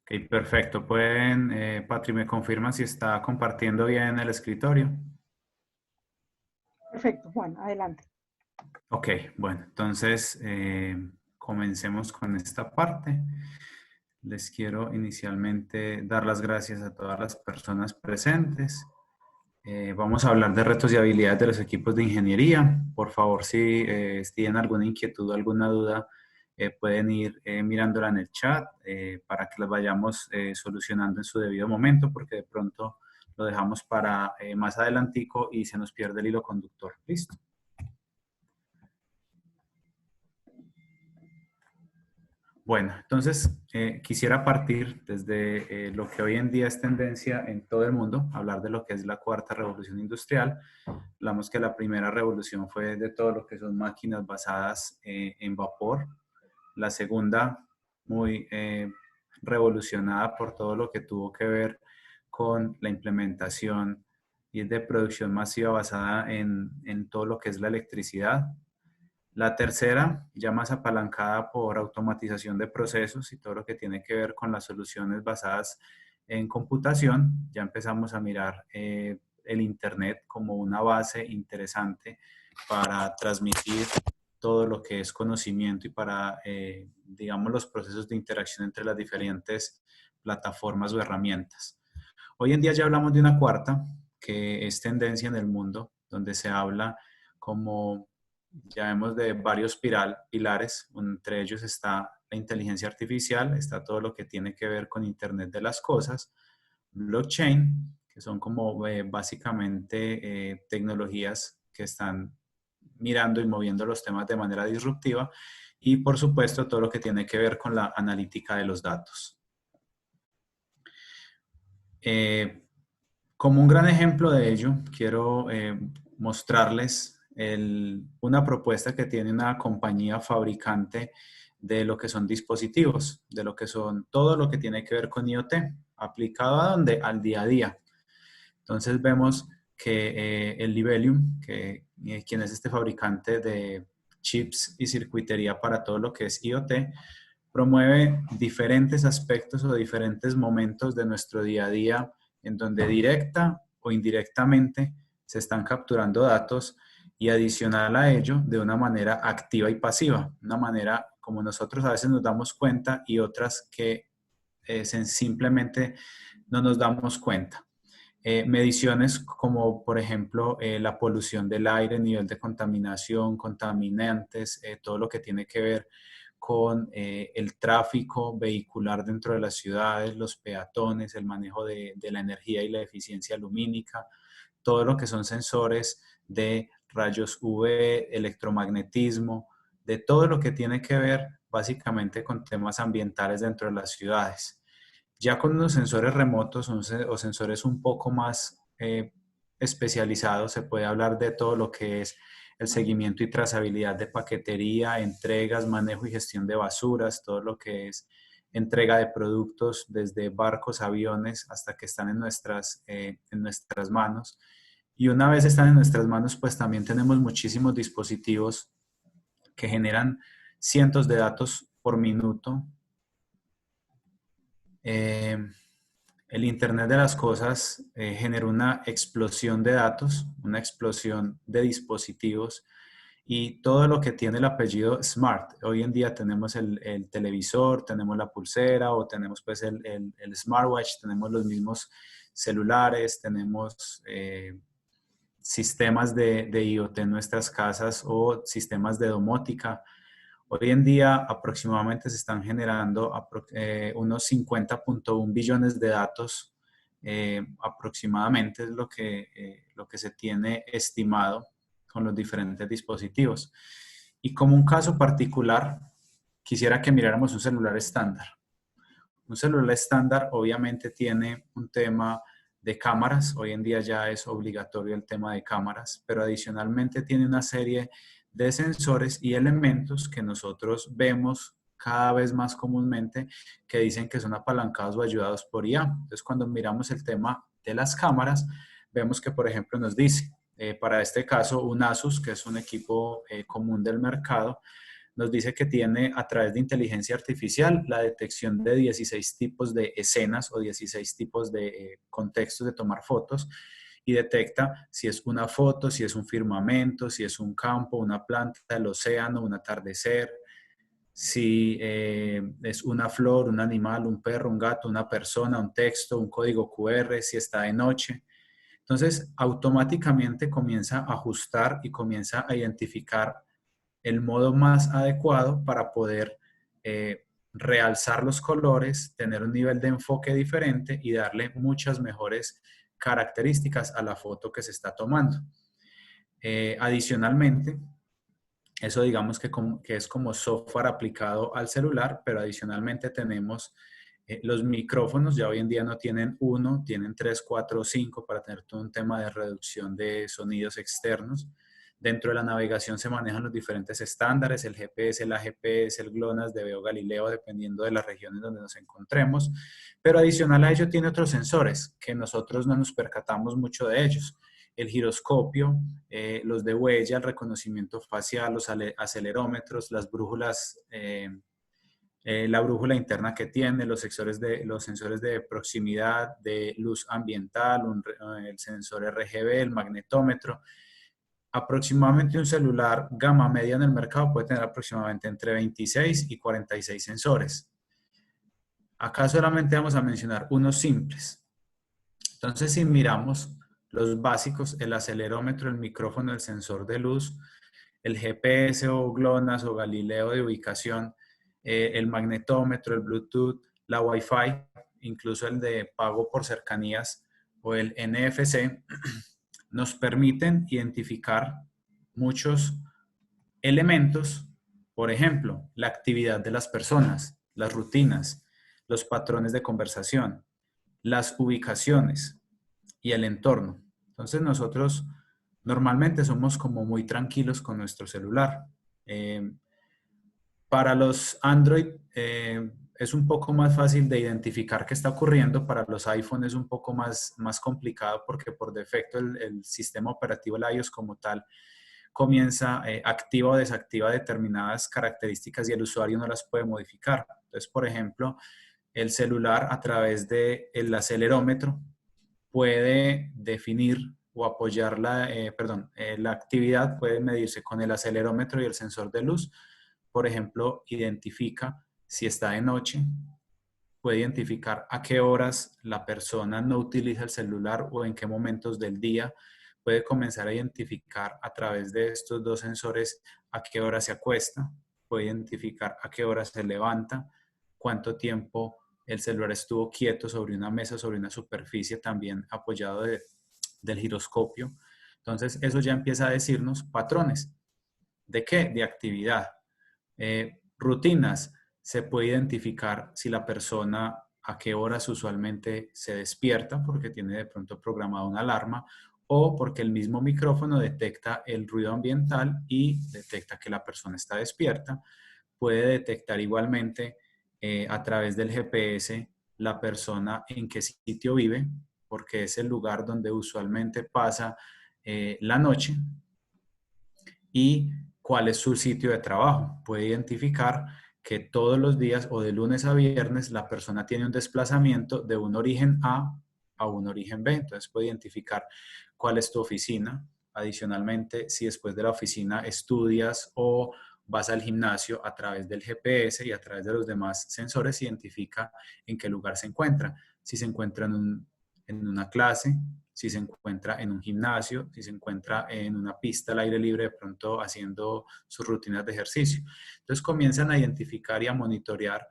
Ok, perfecto. Pueden, Patri, ¿me confirma si está compartiendo bien el escritorio? Perfecto, Juan, adelante. Ok, bueno, entonces comencemos con esta parte. Les quiero inicialmente dar las gracias a todas las personas presentes. Vamos a hablar de retos y habilidades de los equipos de ingeniería. Por favor, si tienen alguna inquietud o alguna duda, pueden ir mirándola en el chat para que las vayamos solucionando en su debido momento, porque de pronto lo dejamos para más adelantico y se nos pierde el hilo conductor. ¿Listo? Bueno, entonces quisiera partir desde lo que hoy en día es tendencia en todo el mundo, hablar de lo que es la cuarta revolución industrial. Hablamos que la primera revolución fue de todo lo que son máquinas basadas en vapor. La segunda, muy revolucionada por todo lo que tuvo que ver con la implementación y de producción masiva basada en todo lo que es la electricidad. La tercera, ya más apalancada por automatización de procesos y todo lo que tiene que ver con las soluciones basadas en computación, ya empezamos a mirar el Internet como una base interesante para transmitir todo lo que es conocimiento y para, digamos, los procesos de interacción entre las diferentes plataformas o herramientas. Hoy en día ya hablamos de una cuarta, que es tendencia en el mundo, donde se habla como ya vemos de varios pilares, entre ellos está la inteligencia artificial, está todo lo que tiene que ver con Internet de las cosas, blockchain, que son como básicamente tecnologías que están mirando y moviendo los temas de manera disruptiva, y por supuesto todo lo que tiene que ver con la analítica de los datos. Eh, Como un gran ejemplo de ello, quiero mostrarles una propuesta que tiene una compañía fabricante de lo que son dispositivos, de lo que son todo lo que tiene que ver con IoT, aplicado a donde al día a día. Entonces vemos que el Libelium, quien es este fabricante de chips y circuitería para todo lo que es IoT, promueve diferentes aspectos o diferentes momentos de nuestro día a día en donde directa o indirectamente se están capturando datos y adicional a ello de una manera activa y pasiva, una manera como nosotros a veces nos damos cuenta y otras que simplemente no nos damos cuenta. Mediciones como, por ejemplo, la polución del aire, nivel de contaminación, contaminantes, todo lo que tiene que ver con el tráfico vehicular dentro de las ciudades, los peatones, el manejo de la energía y la eficiencia lumínica, todo lo que son sensores de rayos UV, electromagnetismo, de todo lo que tiene que ver básicamente con temas ambientales dentro de las ciudades. Ya con unos sensores remotos o sensores un poco más especializados, se puede hablar de todo lo que es el seguimiento y trazabilidad de paquetería, entregas, manejo y gestión de basuras, todo lo que es entrega de productos desde barcos, aviones, hasta que están en nuestras manos. Y una vez están en nuestras manos, pues también tenemos muchísimos dispositivos que generan cientos de datos por minuto. Eh, el Internet de las Cosas generó una explosión de datos, una explosión de dispositivos y todo lo que tiene el apellido Smart. Hoy en día tenemos el televisor, tenemos la pulsera o tenemos pues el smartwatch, tenemos los mismos celulares, tenemos sistemas de IoT en nuestras casas o sistemas de domótica. Hoy en día aproximadamente se están generando unos 50.1 billones de datos, aproximadamente es lo que se tiene estimado con los diferentes dispositivos. Y como un caso particular, quisiera que miráramos un celular estándar. Un celular estándar obviamente tiene un tema de cámaras, hoy en día ya es obligatorio el tema de cámaras, pero adicionalmente tiene una serie de sensores y elementos que nosotros vemos cada vez más comúnmente que dicen que son apalancados o ayudados por IA. Entonces, cuando miramos el tema de las cámaras, vemos que, por ejemplo, nos dice, para este caso, un Asus, que es un equipo común del mercado, nos dice que tiene a través de inteligencia artificial la detección de 16 tipos de escenas o 16 tipos de contextos de tomar fotos y detecta si es una foto, si es un firmamento, si es un campo, una planta, el océano, un atardecer, si es una flor, un animal, un perro, un gato, una persona, un texto, un código QR, si está de noche. Entonces, automáticamente comienza a ajustar y comienza a identificar el modo más adecuado para poder realzar los colores, tener un nivel de enfoque diferente y darle muchas mejores características a la foto que se está tomando. Adicionalmente, eso digamos que es como software aplicado al celular, pero adicionalmente tenemos los micrófonos. Ya hoy en día no tienen uno, tienen 3, 4 o 5 para tener todo un tema de reducción de sonidos externos. Dentro de la navegación se manejan los diferentes estándares, el GPS, el AGPS, el GLONASS, DB o Galileo, dependiendo de las regiones donde nos encontremos. Pero adicional a ello tiene otros sensores que nosotros no nos percatamos mucho de ellos. El giroscopio, los de huella, el reconocimiento facial, los acelerómetros, las brújulas, la brújula interna que tiene, los sensores de proximidad, de luz ambiental, el sensor RGB, el magnetómetro. Aproximadamente un celular gama media en el mercado puede tener aproximadamente entre 26 y 46 sensores. Acá solamente vamos a mencionar unos simples. Entonces, si miramos los básicos, el acelerómetro, el micrófono, el sensor de luz, el GPS o GLONASS o Galileo de ubicación, el magnetómetro, el Bluetooth, la Wi-Fi, incluso el de pago por cercanías o el NFC, nos permiten identificar muchos elementos, por ejemplo, la actividad de las personas, las rutinas, los patrones de conversación, las ubicaciones y el entorno. Entonces nosotros normalmente somos como muy tranquilos con nuestro celular. Para los Android es un poco más fácil de identificar qué está ocurriendo. Para los iPhone es un poco más complicado porque por defecto el sistema operativo, el iOS como tal, comienza, activa o desactiva determinadas características y el usuario no las puede modificar. Entonces, por ejemplo, el celular a través del acelerómetro puede definir o apoyar la actividad puede medirse con el acelerómetro y el sensor de luz. Por ejemplo, identifica si está de noche, puede identificar a qué horas la persona no utiliza el celular o en qué momentos del día. Puede comenzar a identificar a través de estos dos sensores a qué hora se acuesta, puede identificar a qué hora se levanta, cuánto tiempo el celular estuvo quieto sobre una mesa, sobre una superficie también apoyado del giroscopio. Entonces, eso ya empieza a decirnos patrones. ¿De qué? De actividad. Rutinas. Se puede identificar si la persona a qué horas usualmente se despierta porque tiene de pronto programada una alarma o porque el mismo micrófono detecta el ruido ambiental y detecta que la persona está despierta. Puede detectar igualmente a través del GPS la persona en qué sitio vive, porque es el lugar donde usualmente pasa la noche, y cuál es su sitio de trabajo. Puede identificar que todos los días o de lunes a viernes la persona tiene un desplazamiento de un origen A un origen B. Entonces puede identificar cuál es tu oficina. Adicionalmente, si después de la oficina estudias o vas al gimnasio, a través del GPS y a través de los demás sensores, identifica en qué lugar se encuentra. Si se encuentra en una clase, si se encuentra en un gimnasio, si se encuentra en una pista al aire libre, de pronto haciendo sus rutinas de ejercicio. Entonces comienzan a identificar y a monitorear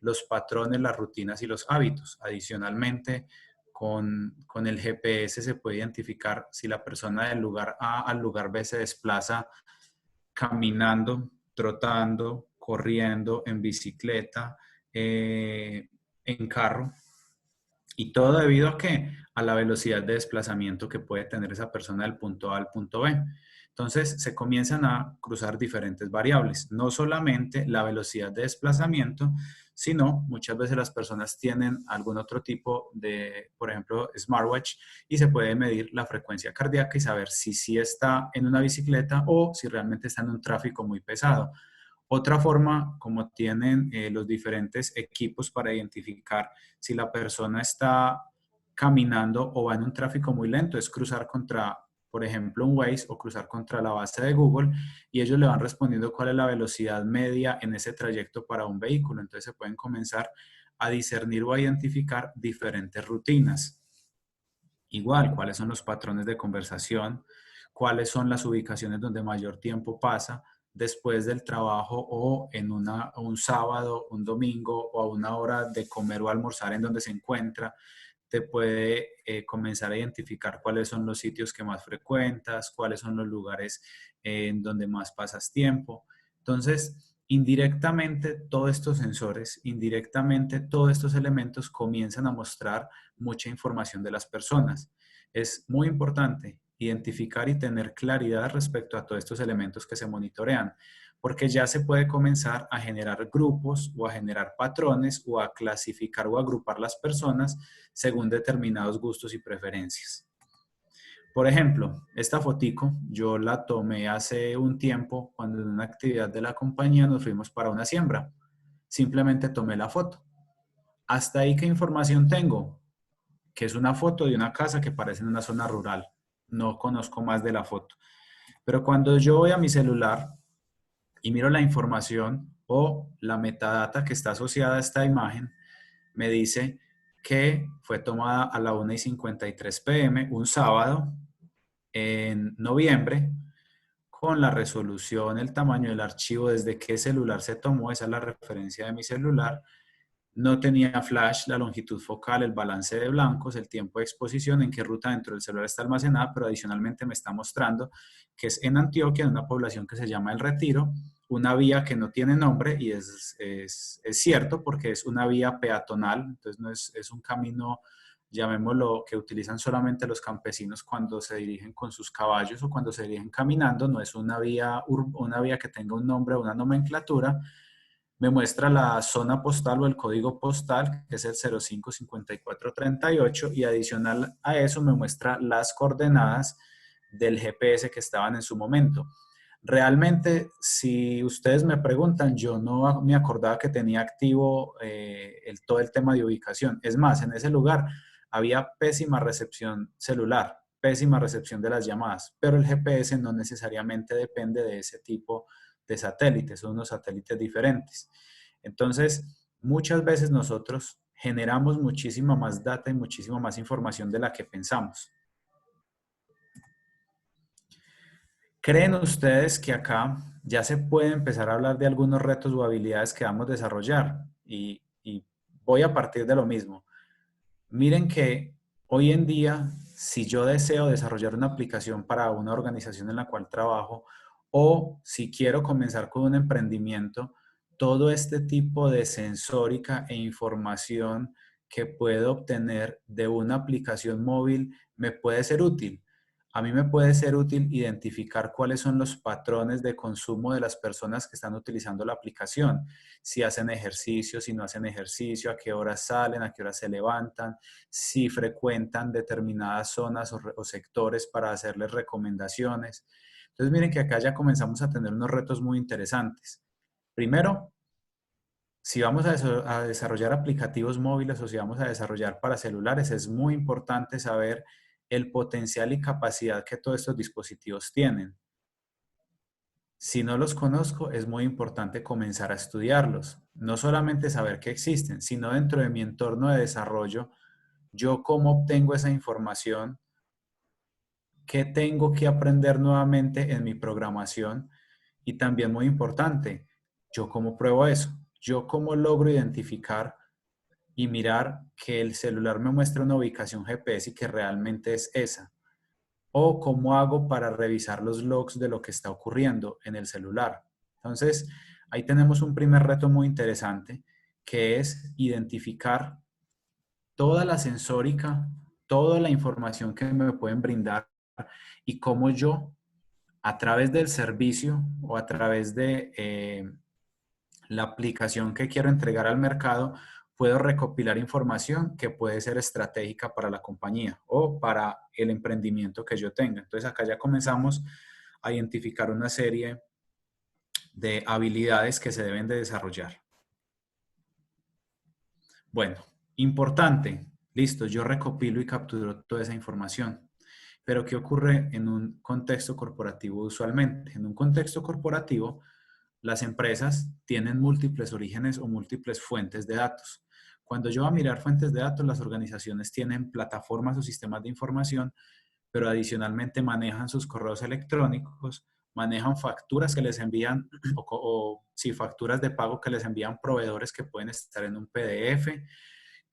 los patrones, las rutinas y los hábitos. Adicionalmente, con el GPS se puede identificar si la persona del lugar A al lugar B se desplaza caminando, trotando, corriendo, en bicicleta, en carro. Y todo debido a qué? A la velocidad de desplazamiento que puede tener esa persona del punto A al punto B. Entonces se comienzan a cruzar diferentes variables, no solamente la velocidad de desplazamiento, sino muchas veces las personas tienen algún otro tipo de, por ejemplo, smartwatch, y se puede medir la frecuencia cardíaca y saber si sí está en una bicicleta o si realmente está en un tráfico muy pesado. Otra forma, como tienen los diferentes equipos para identificar si la persona está caminando o va en un tráfico muy lento, es cruzar contra, por ejemplo, un Waze o cruzar contra la base de Google y ellos le van respondiendo cuál es la velocidad media en ese trayecto para un vehículo. Entonces se pueden comenzar a discernir o a identificar diferentes rutinas. Igual, cuáles son los patrones de conversación, cuáles son las ubicaciones donde mayor tiempo pasa después del trabajo o en un sábado, un domingo o a una hora de comer o almorzar en donde se encuentra. Te puede comenzar a identificar cuáles son los sitios que más frecuentas, cuáles son los lugares en donde más pasas tiempo. Entonces, indirectamente, todos estos sensores, indirectamente, todos estos elementos comienzan a mostrar mucha información de las personas. Es muy importante identificar y tener claridad respecto a todos estos elementos que se monitorean, porque ya se puede comenzar a generar grupos o a generar patrones o a clasificar o agrupar las personas según determinados gustos y preferencias. Por ejemplo, esta fotico yo la tomé hace un tiempo cuando en una actividad de la compañía nos fuimos para una siembra. Simplemente tomé la foto. Hasta ahí, ¿qué información tengo? Que es una foto de una casa que parece en una zona rural. No conozco más de la foto. Pero cuando yo voy a mi celular y miro la información o la metadata que está asociada a esta imagen, me dice que fue tomada a la 1:53 p.m. un sábado en noviembre, con la resolución, el tamaño del archivo, desde qué celular se tomó, esa es la referencia de mi celular. No tenía flash, la longitud focal, el balance de blancos, el tiempo de exposición, en qué ruta dentro del celular está almacenada, pero adicionalmente me está mostrando que es en Antioquia, en una población que se llama El Retiro, una vía que no tiene nombre y es cierto porque es una vía peatonal, entonces no es un camino, llamémoslo, que utilizan solamente los campesinos cuando se dirigen con sus caballos o cuando se dirigen caminando, no es una vía que tenga un nombre o una nomenclatura. Me muestra la zona postal o el código postal, que es el 055438, y adicional a eso me muestra las coordenadas del GPS que estaban en su momento. Realmente, si ustedes me preguntan, yo no me acordaba que tenía activo todo el tema de ubicación. Es más, en ese lugar había pésima recepción celular, pésima recepción de las llamadas, pero el GPS no necesariamente depende de ese tipo de satélites, son unos satélites diferentes. Entonces, muchas veces nosotros generamos muchísima más data y muchísima más información de la que pensamos. ¿Creen ustedes que acá ya se puede empezar a hablar de algunos retos o habilidades que vamos a desarrollar? Y voy a partir de lo mismo. Miren que hoy en día, si yo deseo desarrollar una aplicación para una organización en la cual trabajo o si quiero comenzar con un emprendimiento, todo este tipo de sensórica e información que puedo obtener de una aplicación móvil me puede ser útil. A mí me puede ser útil identificar cuáles son los patrones de consumo de las personas que están utilizando la aplicación. Si hacen ejercicio, si no hacen ejercicio, a qué horas salen, a qué horas se levantan, si frecuentan determinadas zonas o sectores para hacerles recomendaciones. Entonces miren que acá ya comenzamos a tener unos retos muy interesantes. Primero, si vamos a desarrollar aplicativos móviles o si vamos a desarrollar para celulares, es muy importante saber el potencial y capacidad que todos estos dispositivos tienen. Si no los conozco, es muy importante comenzar a estudiarlos. No solamente saber que existen, sino dentro de mi entorno de desarrollo, yo cómo obtengo esa información, qué tengo que aprender nuevamente en mi programación y también muy importante, yo cómo pruebo eso, yo cómo logro identificar y mirar que el celular me muestra una ubicación GPS y que realmente es esa. O cómo hago para revisar los logs de lo que está ocurriendo en el celular. Entonces, ahí tenemos un primer reto muy interesante, que es identificar toda la sensórica, toda la información que me pueden brindar y cómo yo, a través del servicio o a través de la aplicación que quiero entregar al mercado, puedo recopilar información que puede ser estratégica para la compañía o para el emprendimiento que yo tenga. Entonces acá ya comenzamos a identificar una serie de habilidades que se deben de desarrollar. Bueno, importante, listo, yo recopilo y capturo toda esa información. Pero ¿qué ocurre en un contexto corporativo usualmente? En un contexto corporativo, las empresas tienen múltiples orígenes o múltiples fuentes de datos. Cuando yo voy a mirar fuentes de datos, las organizaciones tienen plataformas o sistemas de información, pero adicionalmente manejan sus correos electrónicos, manejan facturas que les envían, sí, facturas de pago que les envían proveedores que pueden estar en un PDF,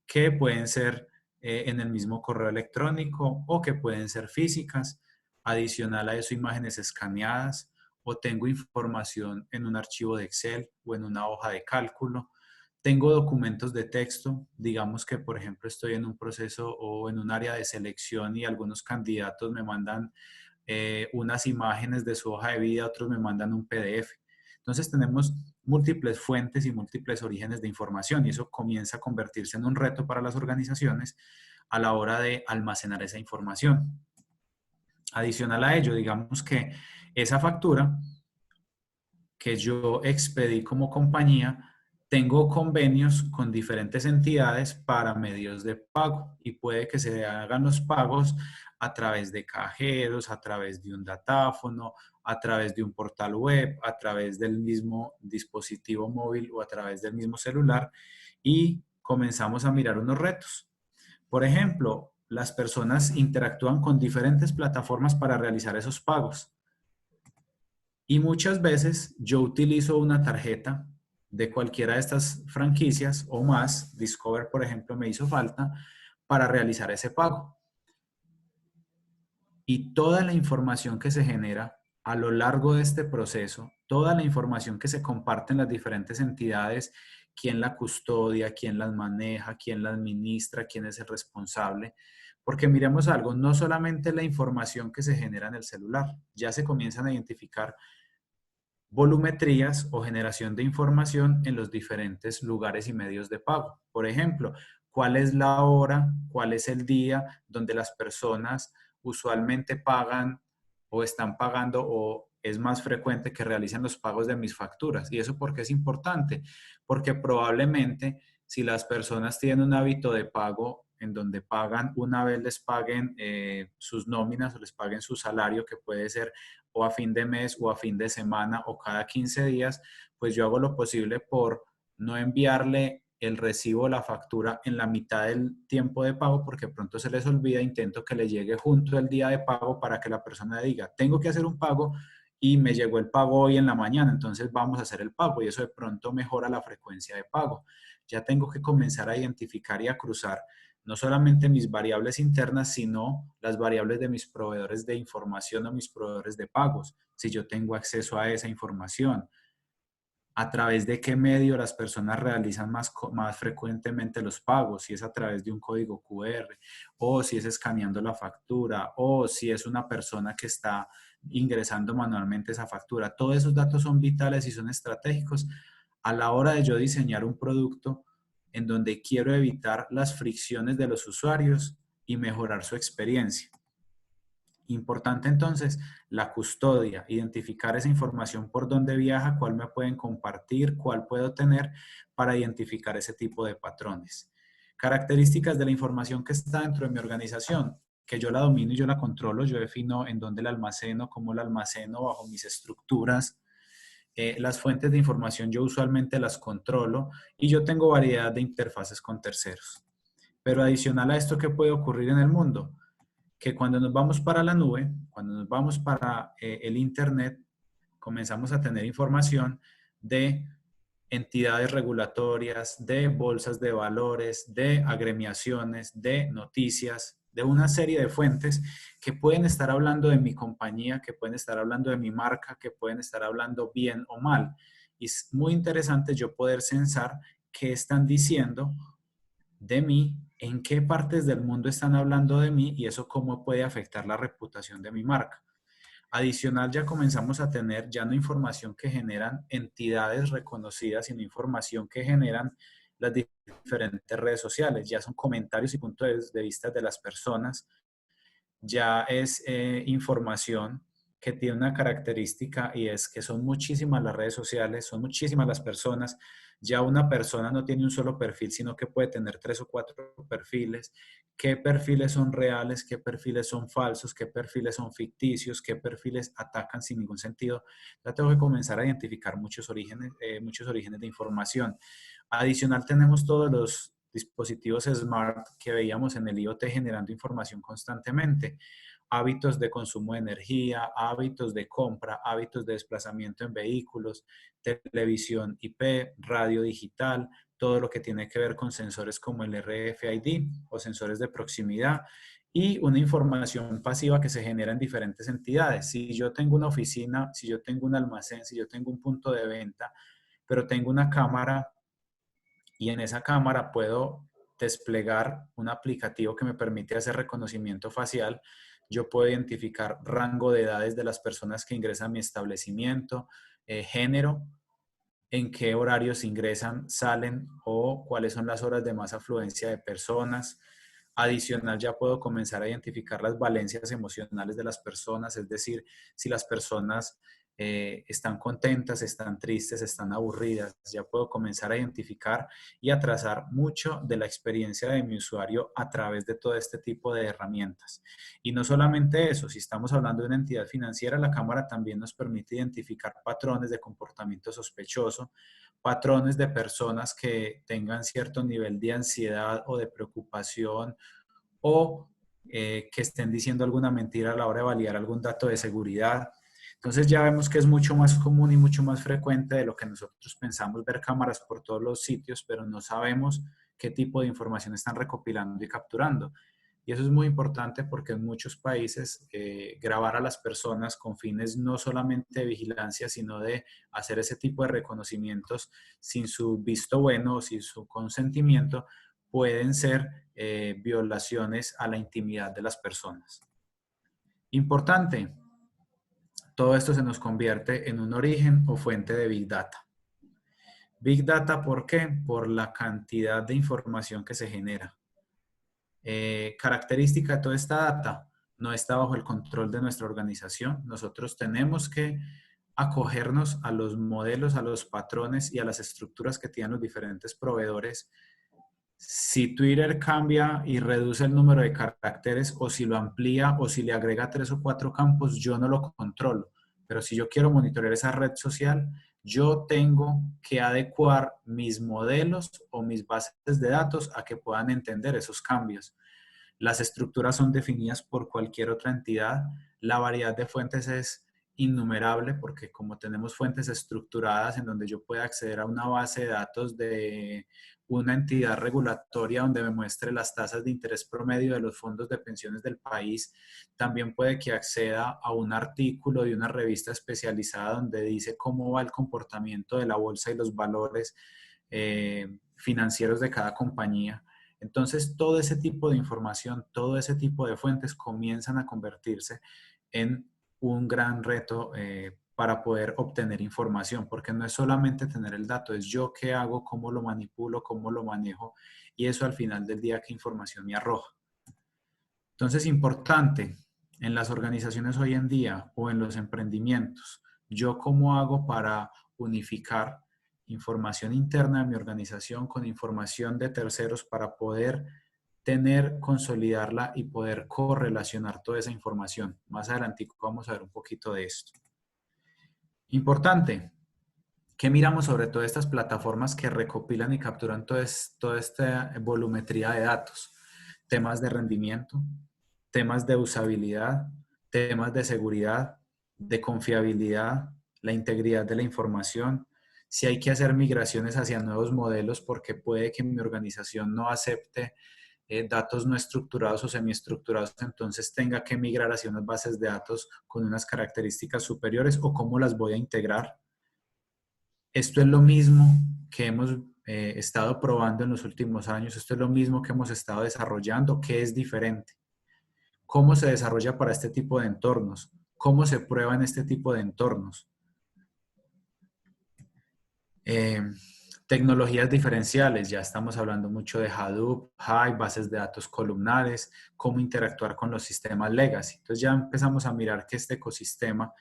que pueden ser en el mismo correo electrónico o que pueden ser físicas. Adicional a eso, imágenes escaneadas o tengo información en un archivo de Excel o en una hoja de cálculo. Tengo documentos de texto, digamos que por ejemplo estoy en un proceso o en un área de selección y algunos candidatos me mandan unas imágenes de su hoja de vida, otros me mandan un PDF. Entonces tenemos múltiples fuentes y múltiples orígenes de información y eso comienza a convertirse en un reto para las organizaciones a la hora de almacenar esa información. Adicional a ello, digamos que esa factura que yo expedí como compañía, tengo convenios con diferentes entidades para medios de pago y puede que se hagan los pagos a través de cajeros, a través de un datáfono, a través de un portal web, a través del mismo dispositivo móvil o a través del mismo celular y comenzamos a mirar unos retos. Por ejemplo, las personas interactúan con diferentes plataformas para realizar esos pagos. Y muchas veces yo utilizo una tarjeta de cualquiera de estas franquicias o más, Discover por ejemplo me hizo falta, para realizar ese pago. Y toda la información que se genera a lo largo de este proceso, toda la información que se comparte en las diferentes entidades, quién la custodia, quién las maneja, quién la administra, quién es el responsable. Porque miremos algo, no solamente la información que se genera en el celular, ya se comienzan a identificar volumetrías o generación de información en los diferentes lugares y medios de pago. Por ejemplo, cuál es la hora, cuál es el día donde las personas usualmente pagan o están pagando o es más frecuente que realicen los pagos de mis facturas. ¿Y eso por qué es importante? Porque probablemente si las personas tienen un hábito de pago en donde pagan una vez les paguen sus nóminas o les paguen su salario, que puede ser o a fin de mes o a fin de semana o cada 15 días, pues yo hago lo posible por no enviarle el recibo o la factura en la mitad del tiempo de pago porque pronto se les olvida, intento que le llegue junto el día de pago para que la persona diga, tengo que hacer un pago y me llegó el pago hoy en la mañana, entonces vamos a hacer el pago y eso de pronto mejora la frecuencia de pago. Ya tengo que comenzar a identificar y a cruzar no solamente mis variables internas, sino las variables de mis proveedores de información o mis proveedores de pagos, si yo tengo acceso a esa información, a través de qué medio las personas realizan más frecuentemente los pagos, si es a través de un código QR, o si es escaneando la factura, o si es una persona que está ingresando manualmente esa factura. Todos esos datos son vitales y son estratégicos a la hora de yo diseñar un producto en donde quiero evitar las fricciones de los usuarios y mejorar su experiencia. Importante entonces la custodia, identificar esa información por dónde viaja, cuál me pueden compartir, cuál puedo tener para identificar ese tipo de patrones. Características de la información que está dentro de mi organización, que yo la domino y yo la controlo, yo defino en dónde la almaceno, cómo la almaceno bajo mis estructuras. Las fuentes de información yo usualmente las controlo y yo tengo variedad de interfaces con terceros. Pero adicional a esto, ¿qué puede ocurrir en el mundo? Que cuando nos vamos para la nube, cuando nos vamos para el Internet, comenzamos a tener información de entidades regulatorias, de bolsas de valores, de agremiaciones, de noticias, de una serie de fuentes que pueden estar hablando de mi compañía, que pueden estar hablando de mi marca, que pueden estar hablando bien o mal. Y es muy interesante yo poder censar qué están diciendo de mí, en qué partes del mundo están hablando de mí y eso cómo puede afectar la reputación de mi marca. Adicional, ya comenzamos a tener ya no información que generan entidades reconocidas, sino información que generan las diferentes redes sociales. Ya son comentarios y puntos de vista de las personas. Ya es información que tiene una característica y es que son muchísimas las redes sociales, son muchísimas las personas. Ya una persona no tiene un solo perfil, sino que puede tener 3 o 4 perfiles. ¿Qué perfiles son reales? ¿Qué perfiles son falsos? ¿Qué perfiles son ficticios? ¿Qué perfiles atacan sin ningún sentido? Ya tengo que comenzar a identificar muchos orígenes de información. Adicional, tenemos todos los dispositivos smart que veíamos en el IoT generando información constantemente. Hábitos de consumo de energía, hábitos de compra, hábitos de desplazamiento en vehículos, televisión IP, radio digital, todo lo que tiene que ver con sensores como el RFID o sensores de proximidad y una información pasiva que se genera en diferentes entidades. Si yo tengo una oficina, si yo tengo un almacén, si yo tengo un punto de venta, pero tengo una cámara y en esa cámara puedo desplegar un aplicativo que me permite hacer reconocimiento facial. Yo puedo identificar rango de edades de las personas que ingresan a mi establecimiento, género, en qué horarios ingresan, salen o cuáles son las horas de más afluencia de personas. Adicional, ya puedo comenzar a identificar las valencias emocionales de las personas, es decir, si las personas están contentas, están tristes, están aburridas. Ya puedo comenzar a identificar y a trazar mucho de la experiencia de mi usuario a través de todo este tipo de herramientas. Y no solamente eso, si estamos hablando de una entidad financiera, la cámara también nos permite identificar patrones de comportamiento sospechoso, patrones de personas que tengan cierto nivel de ansiedad o de preocupación o que estén diciendo alguna mentira a la hora de validar algún dato de seguridad. Entonces ya vemos que es mucho más común y mucho más frecuente de lo que nosotros pensamos ver cámaras por todos los sitios, pero no sabemos qué tipo de información están recopilando y capturando. Y eso es muy importante porque en muchos países grabar a las personas con fines no solamente de vigilancia, sino de hacer ese tipo de reconocimientos sin su visto bueno o sin su consentimiento, pueden ser violaciones a la intimidad de las personas. Importante, todo esto se nos convierte en un origen o fuente de Big Data. Big Data, ¿por qué? Por la cantidad de información que se genera. Característica de toda esta data, no está bajo el control de nuestra organización. Nosotros tenemos que acogernos a los modelos, a los patrones y a las estructuras que tienen los diferentes proveedores. Si Twitter cambia y reduce el número de caracteres o si lo amplía o si le agrega 3 o 4 campos, yo no lo controlo. Pero si yo quiero monitorear esa red social, yo tengo que adecuar mis modelos o mis bases de datos a que puedan entender esos cambios. Las estructuras son definidas por cualquier otra entidad. La variedad de fuentes es innumerable porque como tenemos fuentes estructuradas en donde yo pueda acceder a una base de datos de una entidad regulatoria donde me muestre las tasas de interés promedio de los fondos de pensiones del país, también puede que acceda a un artículo de una revista especializada donde dice cómo va el comportamiento de la bolsa y los valores financieros de cada compañía. Entonces, todo ese tipo de información, todo ese tipo de fuentes comienzan a convertirse en un gran reto para poder obtener información, porque no es solamente tener el dato, es yo qué hago, cómo lo manipulo, cómo lo manejo, y eso al final del día qué información me arroja. Entonces, importante en las organizaciones hoy en día o en los emprendimientos, yo cómo hago para unificar información interna de mi organización con información de terceros para poder tener, consolidarla y poder correlacionar toda esa información. Más adelante vamos a ver un poquito de esto. Importante, ¿qué miramos sobre todas estas plataformas que recopilan y capturan toda esta volumetría de datos? Temas de rendimiento, temas de usabilidad, temas de seguridad, de confiabilidad, la integridad de la información, si hay que hacer migraciones hacia nuevos modelos porque puede que mi organización no acepte datos no estructurados o semiestructurados, entonces tenga que migrar hacia unas bases de datos con unas características superiores o cómo las voy a integrar. Esto es lo mismo que hemos estado probando en los últimos años, esto es lo mismo que hemos estado desarrollando, que es diferente. ¿Cómo se desarrolla para este tipo de entornos? ¿Cómo se prueba en este tipo de entornos? Tecnologías diferenciales, ya estamos hablando mucho de Hadoop, Hive, bases de datos columnares, cómo interactuar con los sistemas legacy. Entonces ya empezamos a mirar que este ecosistema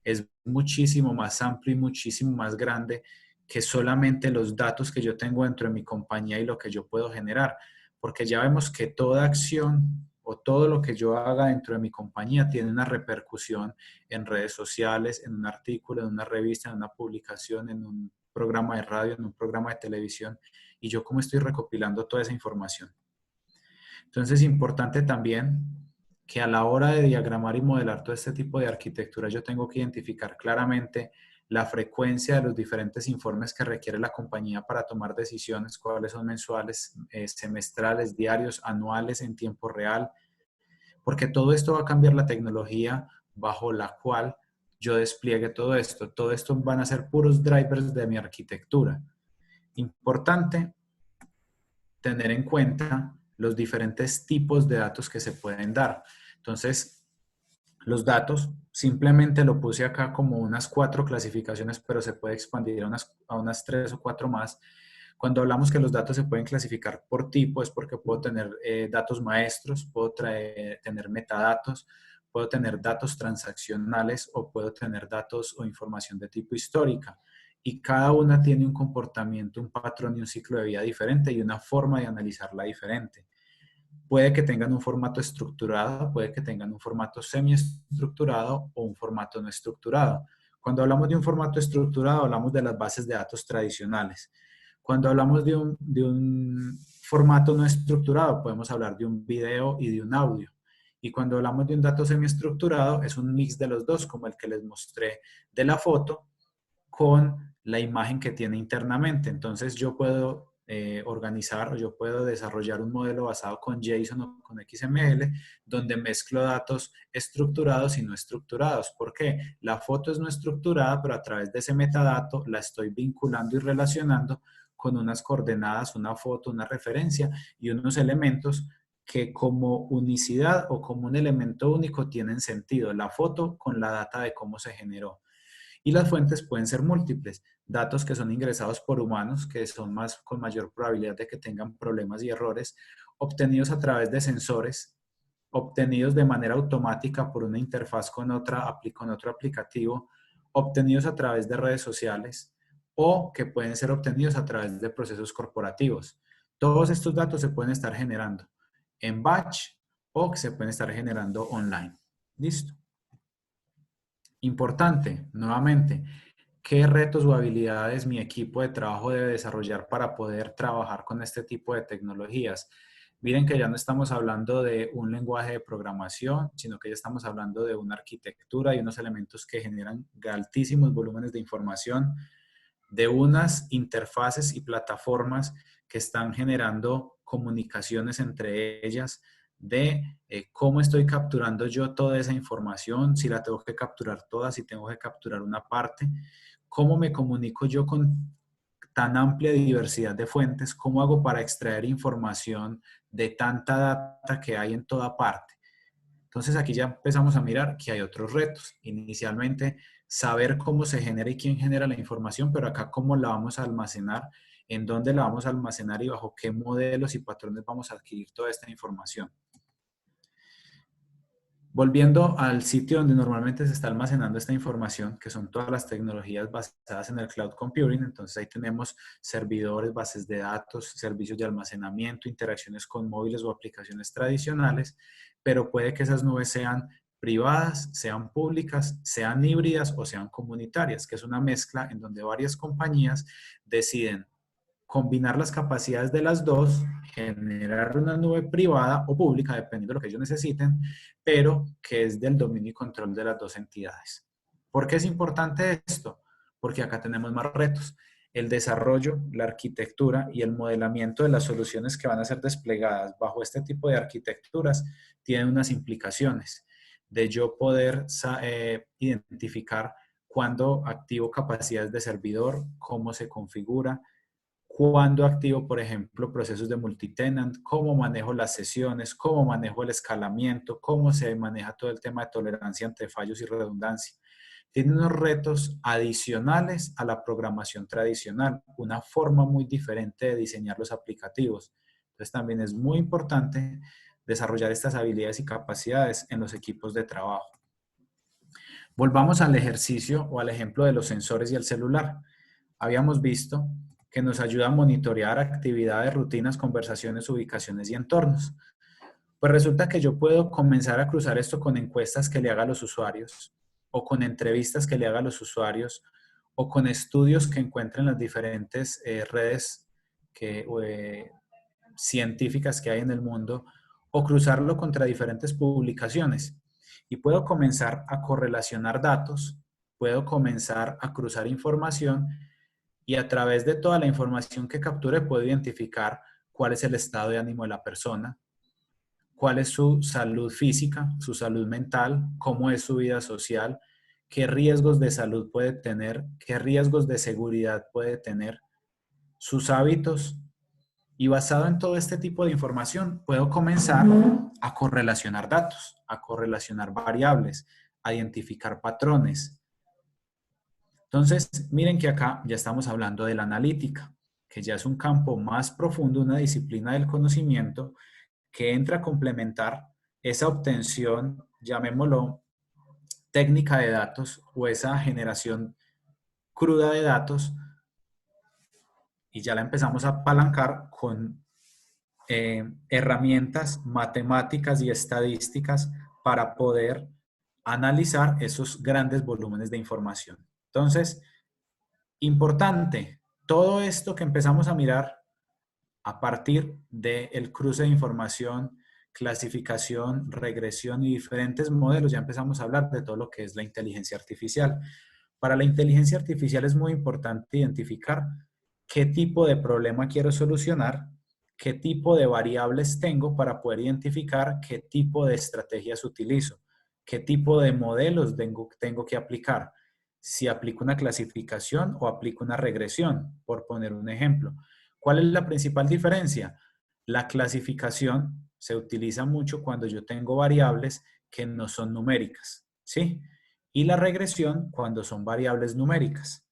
es muchísimo más amplio y muchísimo más grande que solamente los datos que yo tengo dentro de mi compañía y lo que yo puedo generar, porque ya vemos que toda acción o todo lo que yo haga dentro de mi compañía tiene una repercusión en redes sociales, en un artículo, en una revista, en una publicación, en un programa de radio, en un programa de televisión, y yo cómo estoy recopilando toda esa información. Entonces es importante también que a la hora de diagramar y modelar todo este tipo de arquitectura yo tengo que identificar claramente la frecuencia de los diferentes informes que requiere la compañía para tomar decisiones, cuáles son mensuales, semestrales, diarios, anuales, en tiempo real, porque todo esto va a cambiar la tecnología bajo la cual yo despliegue todo esto. Todo esto van a ser puros drivers de mi arquitectura. Importante tener en cuenta los diferentes tipos de datos que se pueden dar. Entonces, los datos, simplemente lo puse acá como unas 4 clasificaciones, pero se puede expandir a unas 3 o 4 más. Cuando hablamos que los datos se pueden clasificar por tipo, es porque puedo tener datos maestros, puedo tener metadatos, puedo tener datos transaccionales o puedo tener datos o información de tipo histórica. Y cada una tiene un comportamiento, un patrón y un ciclo de vida diferente y una forma de analizarla diferente. Puede que tengan un formato estructurado, puede que tengan un formato semiestructurado o un formato no estructurado. Cuando hablamos de un formato estructurado, hablamos de las bases de datos tradicionales. Cuando hablamos de un formato no estructurado, podemos hablar de un video y de un audio. Y cuando hablamos de un dato semiestructurado, es un mix de los dos, como el que les mostré de la foto, con la imagen que tiene internamente. Entonces yo puedo organizar o yo puedo desarrollar un modelo basado con JSON o con XML donde mezclo datos estructurados y no estructurados. ¿Por qué? La foto es no estructurada, pero a través de ese metadato la estoy vinculando y relacionando con unas coordenadas, una foto, una referencia y unos elementos que como unicidad o como un elemento único tienen sentido. La foto con la data de cómo se generó. Y las fuentes pueden ser múltiples, datos que son ingresados por humanos, que son con mayor probabilidad de que tengan problemas y errores, obtenidos a través de sensores, obtenidos de manera automática por una interfaz con otro aplicativo, obtenidos a través de redes sociales o que pueden ser obtenidos a través de procesos corporativos. Todos estos datos se pueden estar generando en batch o que se pueden estar generando online. Listo. Importante, nuevamente, ¿qué retos o habilidades mi equipo de trabajo debe desarrollar para poder trabajar con este tipo de tecnologías? Miren que ya no estamos hablando de un lenguaje de programación, sino que ya estamos hablando de una arquitectura y unos elementos que generan altísimos volúmenes de información, de unas interfaces y plataformas que están generando comunicaciones entre ellas, de cómo estoy capturando yo toda esa información, si la tengo que capturar toda, si tengo que capturar una parte, cómo me comunico yo con tan amplia diversidad de fuentes, cómo hago para extraer información de tanta data que hay en toda parte. Entonces aquí ya empezamos a mirar que hay otros retos. Inicialmente, saber cómo se genera y quién genera la información, pero acá cómo la vamos a almacenar, en dónde la vamos a almacenar y bajo qué modelos y patrones vamos a adquirir toda esta información. Volviendo al sitio donde normalmente se está almacenando esta información, que son todas las tecnologías basadas en el cloud computing, entonces ahí tenemos servidores, bases de datos, servicios de almacenamiento, interacciones con móviles o aplicaciones tradicionales, pero puede que esas nubes sean privadas, sean públicas, sean híbridas o sean comunitarias, que es una mezcla en donde varias compañías deciden combinar las capacidades de las dos, generar una nube privada o pública, dependiendo de lo que ellos necesiten, pero que es del dominio y control de las dos entidades. ¿Por qué es importante esto? Porque acá tenemos más retos. El desarrollo, la arquitectura y el modelamiento de las soluciones que van a ser desplegadas bajo este tipo de arquitecturas tienen unas implicaciones de yo poder identificar cuándo activo capacidades de servidor, cómo se configura, cuándo activo, por ejemplo, procesos de multitenant, cómo manejo las sesiones, cómo manejo el escalamiento, cómo se maneja todo el tema de tolerancia ante fallos y redundancia. tiene unos retos adicionales a la programación tradicional, una forma muy diferente de diseñar los aplicativos. Entonces también es muy importante desarrollar estas habilidades y capacidades en los equipos de trabajo. Volvamos al ejercicio o al ejemplo de los sensores y el celular. Habíamos visto que nos ayuda a monitorear actividades, rutinas, conversaciones, ubicaciones y entornos. Pues resulta que yo puedo comenzar a cruzar esto con encuestas que le haga a los usuarios, o con entrevistas que le haga a los usuarios, o con estudios que encuentren las diferentes redes científicas que hay en el mundo, o cruzarlo contra diferentes publicaciones. Y puedo comenzar a correlacionar datos, puedo comenzar a cruzar información y a través de toda la información que capture puedo identificar cuál es el estado de ánimo de la persona, cuál es su salud física, su salud mental, cómo es su vida social, qué riesgos de salud puede tener, qué riesgos de seguridad puede tener, sus hábitos. Y basado en todo este tipo de información, puedo comenzar a correlacionar datos, a correlacionar variables, a identificar patrones. Entonces, miren que acá ya estamos hablando de la analítica, que ya es un campo más profundo, una disciplina del conocimiento que entra a complementar esa obtención, llamémoslo, técnica de datos o esa generación cruda de datos y ya la empezamos a apalancar con herramientas matemáticas y estadísticas para poder analizar esos grandes volúmenes de información. Entonces, importante, todo esto que empezamos a mirar a partir del cruce de información, clasificación, regresión y diferentes modelos, ya empezamos a hablar de todo lo que es la inteligencia artificial. Para la inteligencia artificial es muy importante identificar qué tipo de problema quiero solucionar, qué tipo de variables tengo para poder identificar qué tipo de estrategias utilizo, qué tipo de modelos tengo que aplicar, si aplico una clasificación o aplico una regresión, por poner un ejemplo. ¿Cuál es la principal diferencia? La clasificación se utiliza mucho cuando yo tengo variables que no son numéricas, ¿sí? Y la regresión cuando son variables numéricas.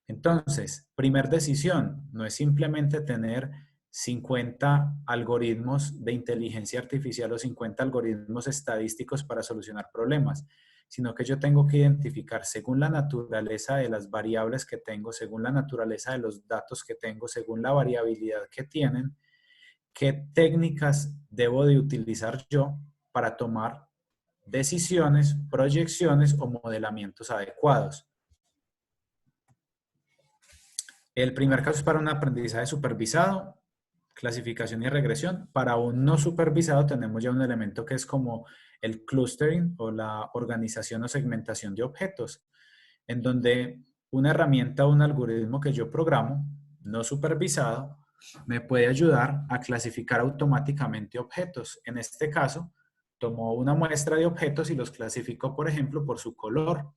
Entonces, primer decisión, no es simplemente tener 50 algoritmos de inteligencia artificial o 50 algoritmos estadísticos para solucionar problemas, sino que yo tengo que identificar según la naturaleza de las variables que tengo, según la naturaleza de los datos que tengo, según la variabilidad que tienen, qué técnicas debo de utilizar yo para tomar decisiones, proyecciones o modelamientos adecuados. El primer caso es para un aprendizaje supervisado, clasificación y regresión. Para un no supervisado tenemos ya un elemento que es como el clustering o la organización o segmentación de objetos, en donde una herramienta o un algoritmo que yo programo, no supervisado, me puede ayudar a clasificar automáticamente objetos. En este caso, tomo una muestra de objetos y los clasifico, por ejemplo, por su color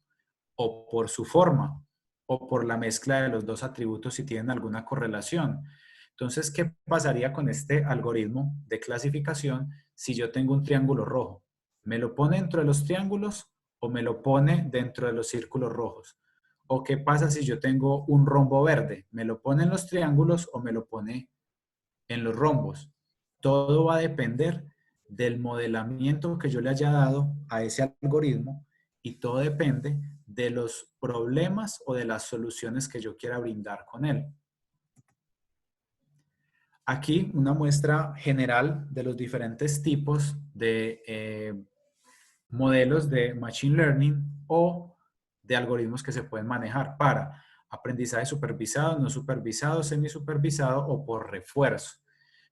o por su forma o por la mezcla de los dos atributos si tienen alguna correlación. Entonces, ¿qué pasaría con este algoritmo de clasificación si yo tengo un triángulo rojo? ¿Me lo pone dentro de los triángulos o me lo pone dentro de los círculos rojos? ¿O qué pasa si yo tengo un rombo verde? ¿Me lo pone en los triángulos o me lo pone en los rombos? Todo va a depender del modelamiento que yo le haya dado a ese algoritmo y todo depende de los problemas o de las soluciones que yo quiera brindar con él. Aquí una muestra general de los diferentes tipos de modelos de Machine Learning o de algoritmos que se pueden manejar para aprendizaje supervisado, no supervisado, semisupervisado o por refuerzo.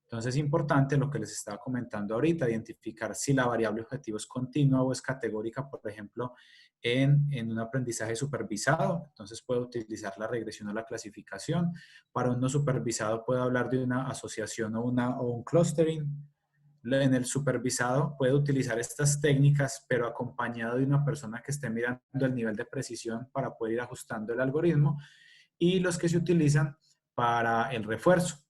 Entonces es importante lo que les estaba comentando ahorita, identificar si la variable objetivo es continua o es categórica, por ejemplo, en un aprendizaje supervisado. Entonces puedo utilizar la regresión o la clasificación. Para un no supervisado puedo hablar de una asociación o un clustering. En el supervisado puede utilizar estas técnicas, pero acompañado de una persona que esté mirando el nivel de precisión para poder ir ajustando el algoritmo. Y los que se utilizan para el refuerzo.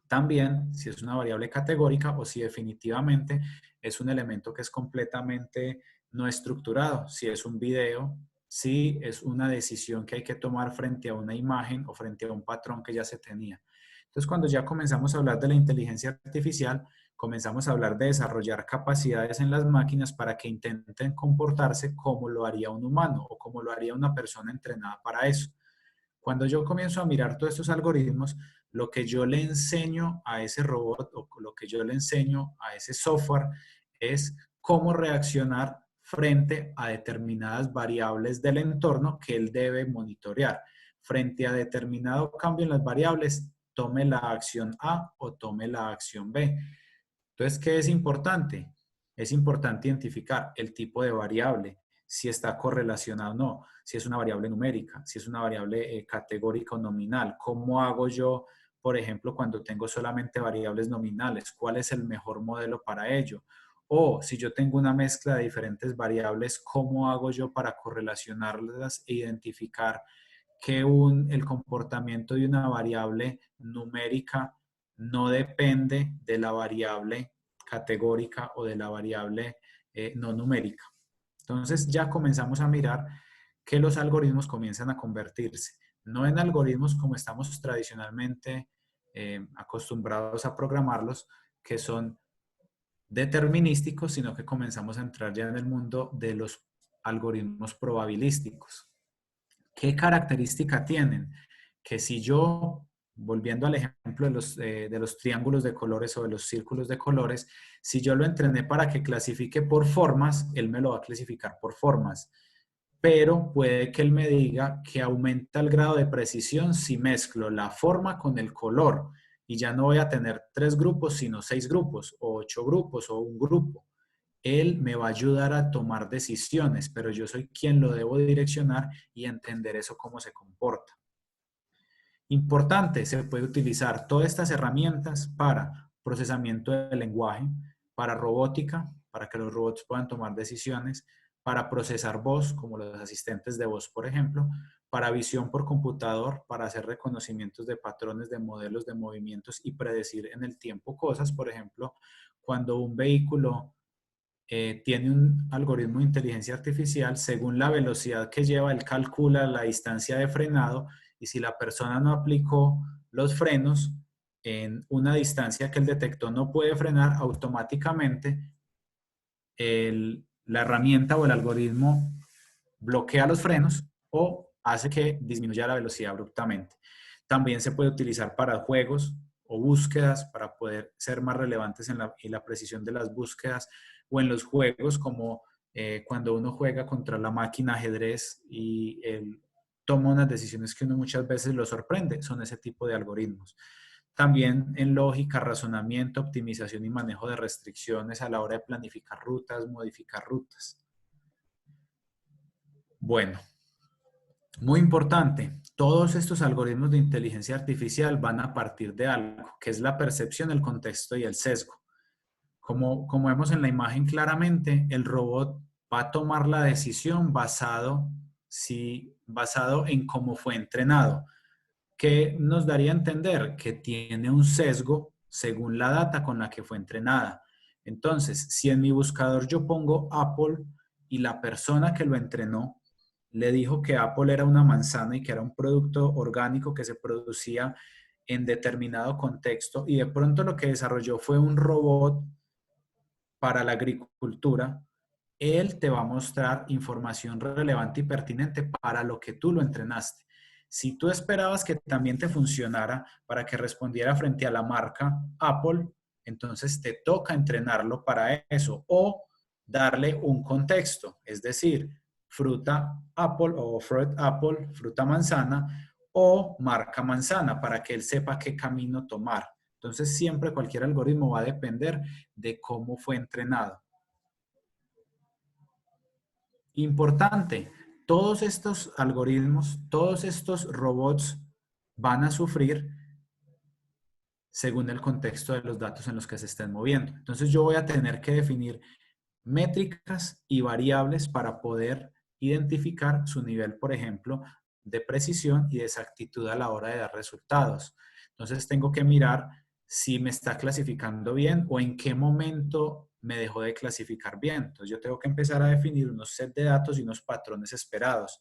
También, si es una variable categórica o si definitivamente es un elemento que es completamente no estructurado. Si es un video, si es una decisión que hay que tomar frente a una imagen o frente a un patrón que ya se tenía. Entonces, cuando ya comenzamos a hablar de la inteligencia artificial, comenzamos a hablar de desarrollar capacidades en las máquinas para que intenten comportarse como lo haría un humano o como lo haría una persona entrenada para eso. Cuando yo comienzo a mirar todos estos algoritmos, lo que yo le enseño a ese robot o lo que yo le enseño a ese software es cómo reaccionar frente a determinadas variables del entorno que él debe monitorear. Frente a determinado cambio en las variables, tome la acción A o tome la acción B. Entonces, ¿qué es importante? Es importante identificar el tipo de variable, si está correlacionado o no, si es una variable numérica, si es una variable categórica o nominal. ¿Cómo hago yo, por ejemplo, cuando tengo solamente variables nominales? ¿Cuál es el mejor modelo para ello? O si yo tengo una mezcla de diferentes variables, ¿cómo hago yo para correlacionarlas e identificar que el comportamiento de una variable numérica no depende de la variable categórica o de la variable no numérica? Entonces ya comenzamos a mirar que los algoritmos comienzan a convertirse, no en algoritmos como estamos tradicionalmente acostumbrados a programarlos, que son determinísticos, sino que comenzamos a entrar ya en el mundo de los algoritmos probabilísticos. ¿Qué característica tienen? Que si yo, volviendo al ejemplo de los triángulos de colores o de los círculos de colores, si yo lo entrené para que clasifique por formas, él me lo va a clasificar por formas. Pero puede que él me diga que aumenta el grado de precisión si mezclo la forma con el color y ya no voy a tener 3 grupos, sino 6 grupos, o 8 grupos, o un grupo. Él me va a ayudar a tomar decisiones, pero yo soy quien lo debo direccionar y entender eso cómo se comporta. Importante, se puede utilizar todas estas herramientas para procesamiento del lenguaje, para robótica, para que los robots puedan tomar decisiones, para procesar voz, como los asistentes de voz, por ejemplo, para visión por computador, para hacer reconocimientos de patrones de modelos de movimientos y predecir en el tiempo cosas. Por ejemplo, cuando un vehículo tiene un algoritmo de inteligencia artificial, según la velocidad que lleva, él calcula la distancia de frenado y si la persona no aplicó los frenos en una distancia que él detectó no puede frenar, automáticamente la herramienta o el algoritmo bloquea los frenos o hace que disminuya la velocidad abruptamente. También se puede utilizar para juegos o búsquedas para poder ser más relevantes en la precisión de las búsquedas o en los juegos como cuando uno juega contra la máquina ajedrez y él toma unas decisiones que uno muchas veces lo sorprende. Son ese tipo de algoritmos. También en lógica, razonamiento, optimización y manejo de restricciones a la hora de planificar rutas, modificar rutas. Bueno, muy importante, todos estos algoritmos de inteligencia artificial van a partir de algo, que es la percepción, el contexto y el sesgo. Como vemos en la imagen claramente, el robot va a tomar la decisión basado en cómo fue entrenado, que nos daría a entender que tiene un sesgo según la data con la que fue entrenada. Entonces, si en mi buscador yo pongo Apple y la persona que lo entrenó le dijo que Apple era una manzana y que era un producto orgánico que se producía en determinado contexto y de pronto lo que desarrolló fue un robot para la agricultura, él te va a mostrar información relevante y pertinente para lo que tú lo entrenaste. Si tú esperabas que también te funcionara para que respondiera frente a la marca Apple, entonces te toca entrenarlo para eso o darle un contexto, es decir, fruta Apple o fruit Apple, fruta manzana o marca manzana para que él sepa qué camino tomar. Entonces siempre cualquier algoritmo va a depender de cómo fue entrenado. Importante, todos estos algoritmos, todos estos robots van a sufrir según el contexto de los datos en los que se estén moviendo. Entonces yo voy a tener que definir métricas y variables para poder identificar su nivel, por ejemplo, de precisión y de exactitud a la hora de dar resultados. Entonces tengo que mirar si me está clasificando bien o en qué momento me dejó de clasificar bien. Entonces yo tengo que empezar a definir unos set de datos y unos patrones esperados.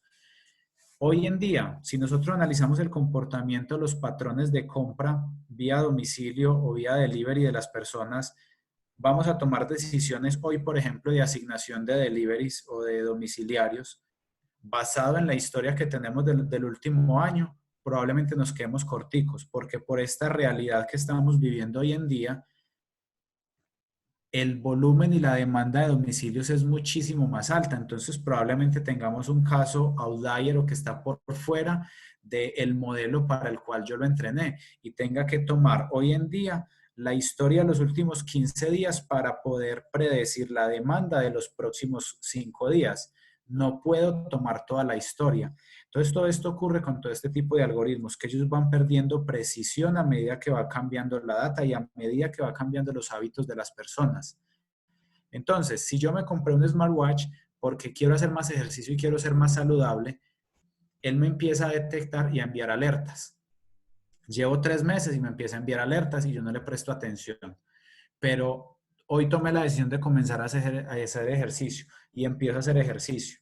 Hoy en día, si nosotros analizamos el comportamiento, los patrones de compra vía domicilio o vía delivery de las personas, vamos a tomar decisiones hoy, por ejemplo, de asignación de deliveries o de domiciliarios, basado en la historia que tenemos del último año, probablemente nos quedemos corticos, porque por esta realidad que estamos viviendo hoy en día, el volumen y la demanda de domicilios es muchísimo más alta. Entonces, probablemente tengamos un caso outlier o que está por fuera del modelo para el cual yo lo entrené y tenga que tomar hoy en día la historia de los últimos 15 días para poder predecir la demanda de los próximos 5 días. No puedo tomar toda la historia. Entonces, todo esto ocurre con todo este tipo de algoritmos, que ellos van perdiendo precisión a medida que va cambiando la data y a medida que va cambiando los hábitos de las personas. Entonces, si yo me compré un smartwatch porque quiero hacer más ejercicio y quiero ser más saludable, él me empieza a detectar y a enviar alertas. Llevo 3 meses y me empieza a enviar alertas y yo no le presto atención. Pero hoy tomé la decisión de comenzar a hacer ejercicio y empiezo a hacer ejercicio.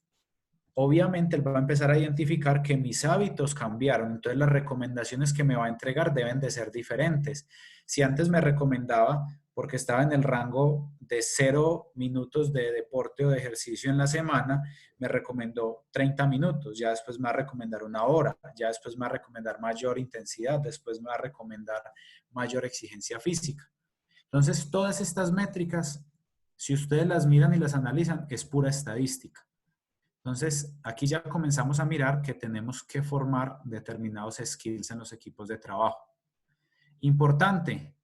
Obviamente él va a empezar a identificar que mis hábitos cambiaron, entonces las recomendaciones que me va a entregar deben de ser diferentes. Si antes me recomendaba, porque estaba en el rango de 0 minutos de deporte o de ejercicio en la semana, me recomendó 30 minutos, ya después me va a recomendar 1 hora, ya después me va a recomendar mayor intensidad, después me va a recomendar mayor exigencia física. Entonces, todas estas métricas, si ustedes las miran y las analizan, es pura estadística. Entonces, aquí ya comenzamos a mirar que tenemos que formar determinados skills en los equipos de trabajo. Importante,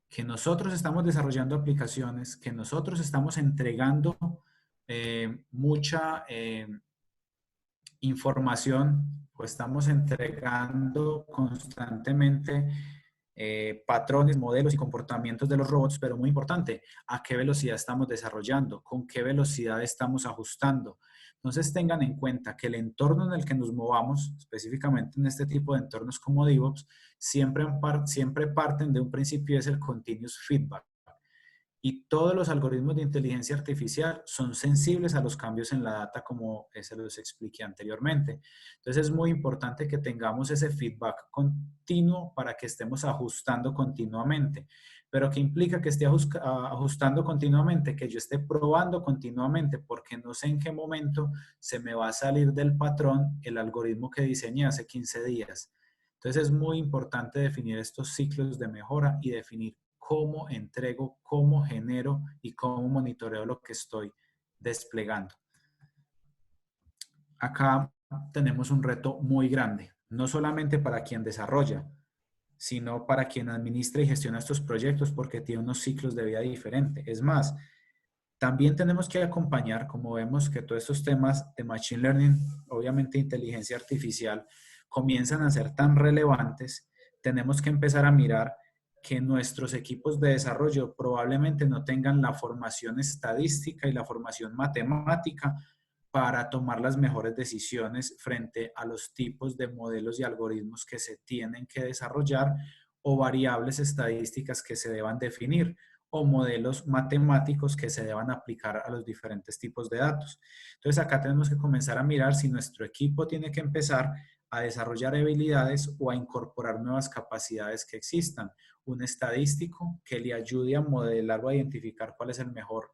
que nosotros estamos desarrollando aplicaciones, que nosotros estamos entregando mucha información, o estamos entregando constantemente patrones, modelos y comportamientos de los robots, pero muy importante, a qué velocidad estamos desarrollando, con qué velocidad estamos ajustando. Entonces tengan en cuenta que el entorno en el que nos movamos, específicamente en este tipo de entornos como DevOps, siempre parten de un principio, es el continuous feedback. Y todos los algoritmos de inteligencia artificial son sensibles a los cambios en la data, como se los expliqué anteriormente. Entonces es muy importante que tengamos ese feedback continuo para que estemos ajustando continuamente. Pero ¿qué implica que esté ajustando continuamente? Que yo esté probando continuamente, porque no sé en qué momento se me va a salir del patrón el algoritmo que diseñé hace 15 días. Entonces es muy importante definir estos ciclos de mejora y definir cómo entrego, cómo genero y cómo monitoreo lo que estoy desplegando. Acá tenemos un reto muy grande, no solamente para quien desarrolla, sino para quien administra y gestiona estos proyectos, porque tiene unos ciclos de vida diferentes. Es más, también tenemos que acompañar, como vemos que todos estos temas de Machine Learning, obviamente inteligencia artificial, comienzan a ser tan relevantes, tenemos que empezar a mirar que nuestros equipos de desarrollo probablemente no tengan la formación estadística y la formación matemática para tomar las mejores decisiones frente a los tipos de modelos y algoritmos que se tienen que desarrollar o variables estadísticas que se deban definir o modelos matemáticos que se deban aplicar a los diferentes tipos de datos. Entonces acá tenemos que comenzar a mirar si nuestro equipo tiene que empezar a desarrollar habilidades o a incorporar nuevas capacidades que existan. Un estadístico que le ayude a modelar o a identificar cuál es el mejor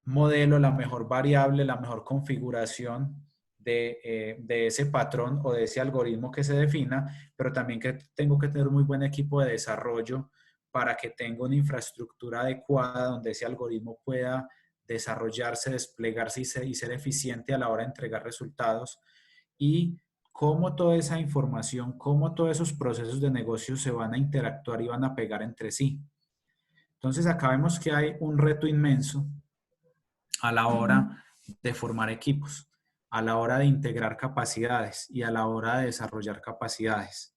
modelo, la mejor variable, la mejor configuración de ese patrón o de ese algoritmo que se defina, pero también que tengo que tener un muy buen equipo de desarrollo para que tenga una infraestructura adecuada donde ese algoritmo pueda desarrollarse, desplegarse y ser eficiente a la hora de entregar resultados, y cómo toda esa información, cómo todos esos procesos de negocio se van a interactuar y van a pegar entre sí. Entonces acá vemos que hay un reto inmenso a la hora de formar equipos, a la hora de integrar capacidades y a la hora de desarrollar capacidades.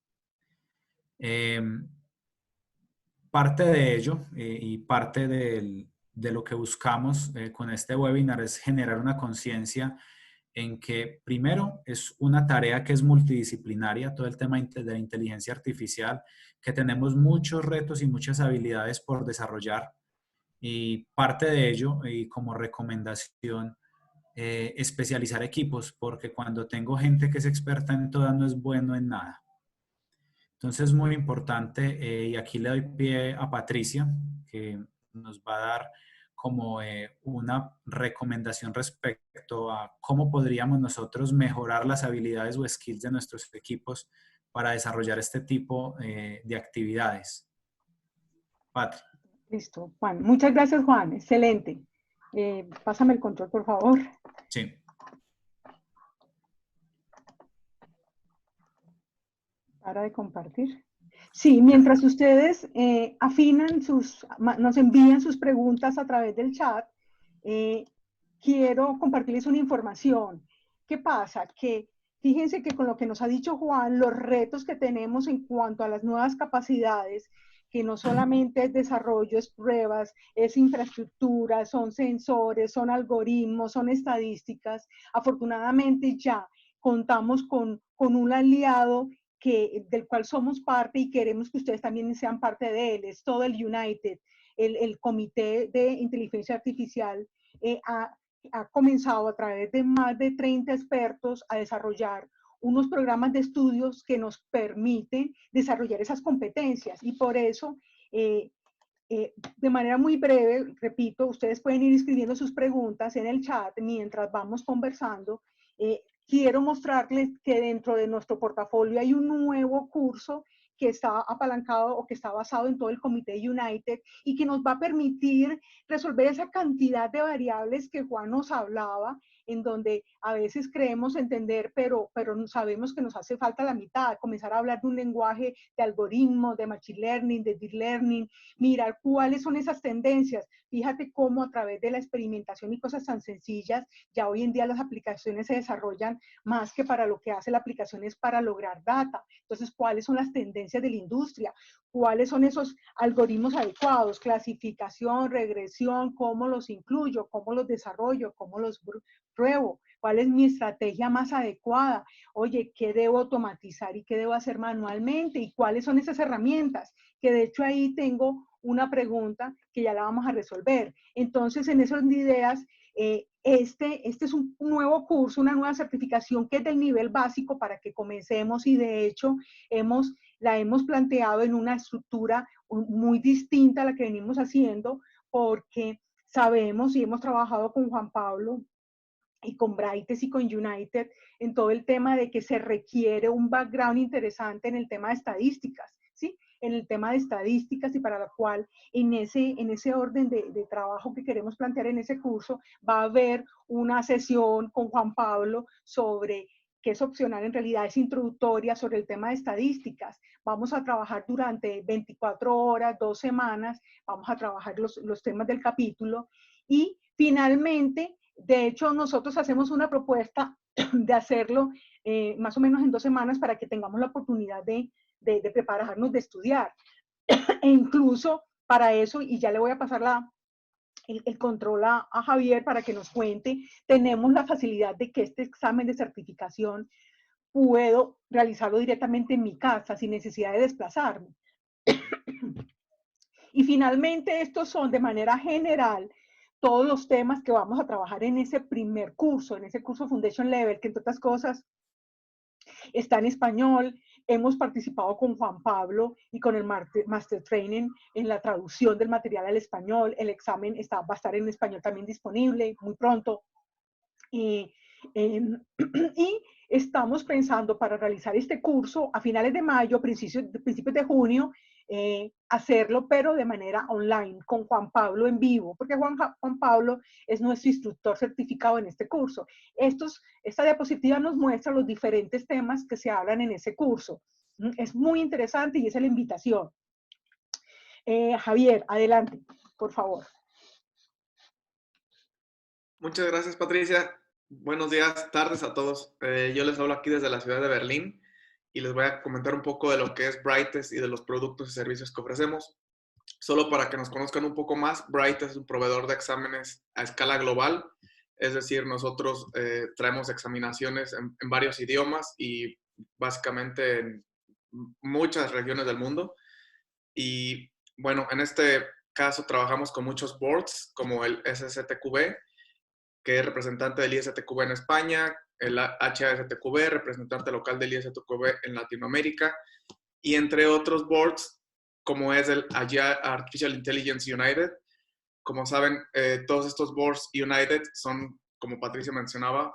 Parte de ello y parte de lo que buscamos con este webinar es generar una conciencia en que primero es una tarea que es multidisciplinaria, todo el tema de la inteligencia artificial, que tenemos muchos retos y muchas habilidades por desarrollar, Y parte de ello, y como recomendación, especializar equipos, porque cuando tengo gente que es experta en todas, no es bueno en nada. Entonces es muy importante, y aquí le doy pie a Patricia, que nos va a dar como una recomendación respecto a cómo podríamos nosotros mejorar las habilidades o skills de nuestros equipos para desarrollar este tipo de actividades. Patri. Listo, Juan. Muchas gracias, Juan. Excelente. Pásame el control, por favor. Sí. Para de compartir. Sí, mientras ustedes afinan nos envían sus preguntas a través del chat, quiero compartirles una información. ¿Qué pasa? Que fíjense que con lo que nos ha dicho Juan, los retos que tenemos en cuanto a las nuevas capacidades, que no solamente es desarrollo, es pruebas, es infraestructura, son sensores, son algoritmos, son estadísticas. Afortunadamente ya contamos con un aliado del cual somos parte y queremos que ustedes también sean parte de él. Es todo el United, el Comité de Inteligencia Artificial ha comenzado a través de más de 30 expertos a desarrollar unos programas de estudios que nos permiten desarrollar esas competencias y por eso de manera muy breve, repito, ustedes pueden ir escribiendo sus preguntas en el chat mientras vamos conversando. Quiero mostrarles que dentro de nuestro portafolio hay un nuevo curso que está apalancado o que está basado en todo el Comité United y que nos va a permitir resolver esa cantidad de variables que Juan nos hablaba, en donde a veces creemos entender, pero sabemos que nos hace falta la mitad, comenzar a hablar de un lenguaje de algoritmos, de machine learning, de deep learning, mirar cuáles son esas tendencias. Fíjate cómo a través de la experimentación y cosas tan sencillas, ya hoy en día las aplicaciones se desarrollan más que para lo que hace la aplicación es para lograr data. Entonces, ¿cuáles son las tendencias de la industria? ¿Cuáles son esos algoritmos adecuados? Clasificación, regresión, ¿cómo los incluyo? ¿Cómo los desarrollo? ¿Cómo los pruebo? ¿Cuál es mi estrategia más adecuada? Oye, ¿qué debo automatizar y qué debo hacer manualmente? ¿Y cuáles son esas herramientas? Que de hecho ahí tengo una pregunta que ya la vamos a resolver. Entonces, en esas ideas, este es un nuevo curso, una nueva certificación que es del nivel básico para que comencemos y de hecho la hemos planteado en una estructura muy distinta a la que venimos haciendo porque sabemos y hemos trabajado con Juan Pablo y con Brightes y con United en todo el tema de que se requiere un background interesante en el tema de estadísticas, ¿sí? En el tema de estadísticas y para la cual en ese orden de trabajo que queremos plantear en ese curso va a haber una sesión con Juan Pablo sobre que es opcional, en realidad es introductoria sobre el tema de estadísticas. Vamos a trabajar durante 24 horas, 2 semanas, vamos a trabajar los temas del capítulo y finalmente de hecho, nosotros hacemos una propuesta de hacerlo más o menos en 2 semanas para que tengamos la oportunidad de prepararnos, de estudiar. E incluso para eso, y ya le voy a pasar el control a Javier para que nos cuente, tenemos la facilidad de que este examen de certificación puedo realizarlo directamente en mi casa sin necesidad de desplazarme. Y finalmente, estos son de manera general todos los temas que vamos a trabajar en ese primer curso, en ese curso Foundation Level, que entre otras cosas está en español. Hemos participado con Juan Pablo y con el Master Training en la traducción del material al español. El examen va a estar en español también disponible muy pronto. Y estamos pensando para realizar este curso a finales de mayo, principios de junio, hacerlo, pero de manera online, con Juan Pablo en vivo, porque Juan Pablo es nuestro instructor certificado en este curso. Esta diapositiva nos muestra los diferentes temas que se hablan en ese curso. Es muy interesante y esa es la invitación. Javier, adelante, por favor. Muchas gracias, Patricia. Buenos días, tardes a todos. Yo les hablo aquí desde la ciudad de Berlín y les voy a comentar un poco de lo que es Brightes y de los productos y servicios que ofrecemos. Solo para que nos conozcan un poco más, Brightes es un proveedor de exámenes a escala global, es decir, nosotros traemos examinaciones en varios idiomas y básicamente en muchas regiones del mundo. Y bueno, en este caso trabajamos con muchos boards, como el SSTQB, que es representante del ISTQB en España, el HASTQB, representante local del ISTQB en Latinoamérica, y entre otros boards, como es el Artificial Intelligence United. Como saben, todos estos boards United son, como Patricia mencionaba,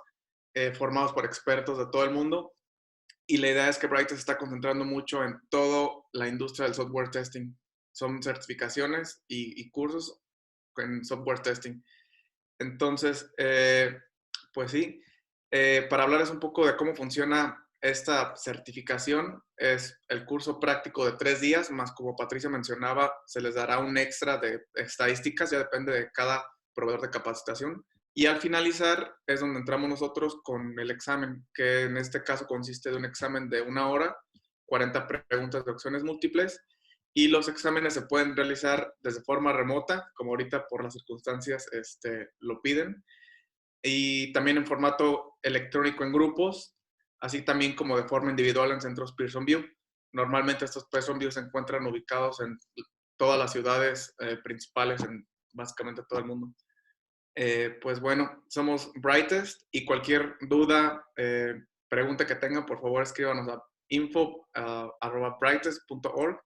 formados por expertos de todo el mundo. Y la idea es que Brighton se está concentrando mucho en toda la industria del software testing. Son certificaciones y cursos en software testing. Entonces, pues sí, para hablarles un poco de cómo funciona esta certificación, es el curso práctico de 3 días, más como Patricia mencionaba, se les dará un extra de estadísticas, ya depende de cada proveedor de capacitación. Y al finalizar es donde entramos nosotros con el examen, que en este caso consiste de un examen de 1 hora, 40 preguntas de opciones múltiples, y los exámenes se pueden realizar desde forma remota, como ahorita por las circunstancias lo piden, y también en formato electrónico en grupos, así también como de forma individual en centros Pearson VUE. Normalmente estos Pearson VUE se encuentran ubicados en todas las ciudades principales en básicamente todo el mundo. Pues bueno, somos Brightest y cualquier duda, pregunta que tengan, por favor escríbanos a info@brightest.org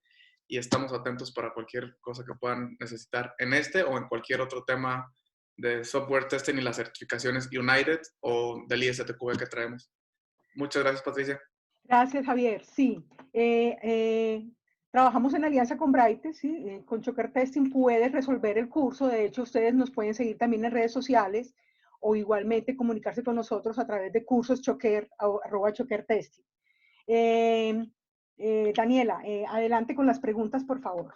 y estamos atentos para cualquier cosa que puedan necesitar en este o en cualquier otro tema de software testing y las certificaciones United o del ISTQB que traemos. Muchas gracias, Patricia. Gracias, Javier. Sí, trabajamos en alianza con Brightest, ¿sí? Con Choker Testing puedes resolver el curso. De hecho, ustedes nos pueden seguir también en redes sociales o igualmente comunicarse con nosotros a través de cursos Choker, @Choker Testing. Daniela, adelante con las preguntas, por favor.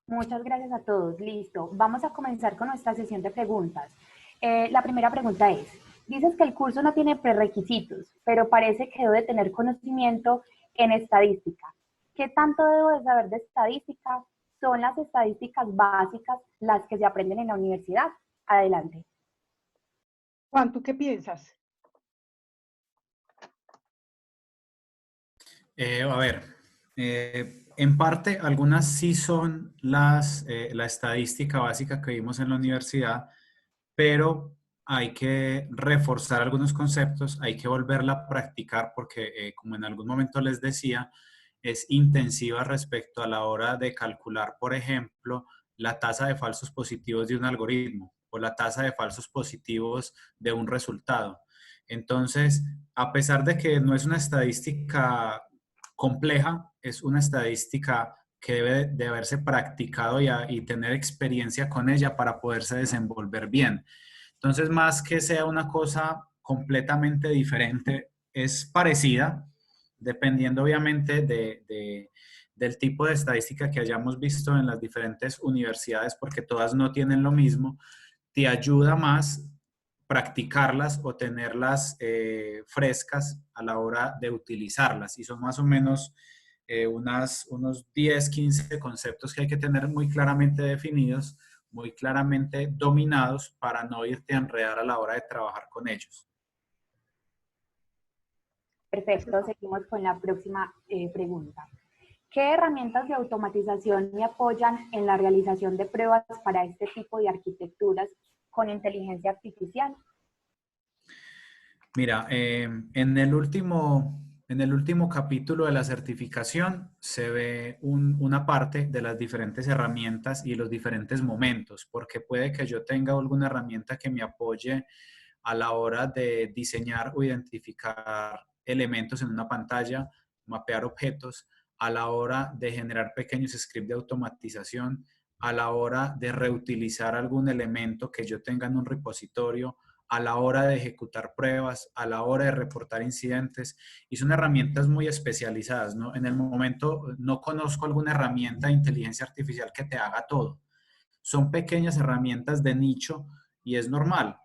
Muchas gracias a todos. Listo. Vamos a comenzar con nuestra sesión de preguntas. La primera pregunta es, dices que el curso no tiene prerequisitos, pero parece que debo de tener conocimiento en estadística. ¿Qué tanto debo de saber de estadística? ¿Son las estadísticas básicas las que se aprenden en la universidad? Adelante. Juan, ¿tú qué piensas? A ver, en parte algunas sí son la estadística básica que vimos en la universidad, pero hay que reforzar algunos conceptos, hay que volverla a practicar porque, como en algún momento les decía, es intensiva respecto a la hora de calcular, por ejemplo, la tasa de falsos positivos de un algoritmo o la tasa de falsos positivos de un resultado. Entonces, a pesar de que no es una estadística compleja, es una estadística que debe de haberse practicado y tener experiencia con ella para poderse desenvolver bien. Entonces, más que sea una cosa completamente diferente, es parecida, dependiendo obviamente del tipo de estadística que hayamos visto en las diferentes universidades, porque todas no tienen lo mismo, te ayuda más practicarlas o tenerlas frescas a la hora de utilizarlas. Y son más o menos unos 10, 15 conceptos que hay que tener muy claramente definidos, muy claramente dominados para no irte a enredar a la hora de trabajar con ellos. Perfecto, seguimos con la próxima pregunta. ¿Qué herramientas de automatización me apoyan en la realización de pruebas para este tipo de arquitecturas con inteligencia artificial? Mira, en el último capítulo de la certificación se ve una parte de las diferentes herramientas y los diferentes momentos, porque puede que yo tenga alguna herramienta que me apoye a la hora de diseñar o identificar elementos en una pantalla, mapear objetos, a la hora de generar pequeños scripts de automatización, a la hora de reutilizar algún elemento que yo tenga en un repositorio, a la hora de ejecutar pruebas, a la hora de reportar incidentes, y son herramientas muy especializadas, ¿no? En el momento no conozco alguna herramienta de inteligencia artificial que te haga todo. Son pequeñas herramientas de nicho y es normal.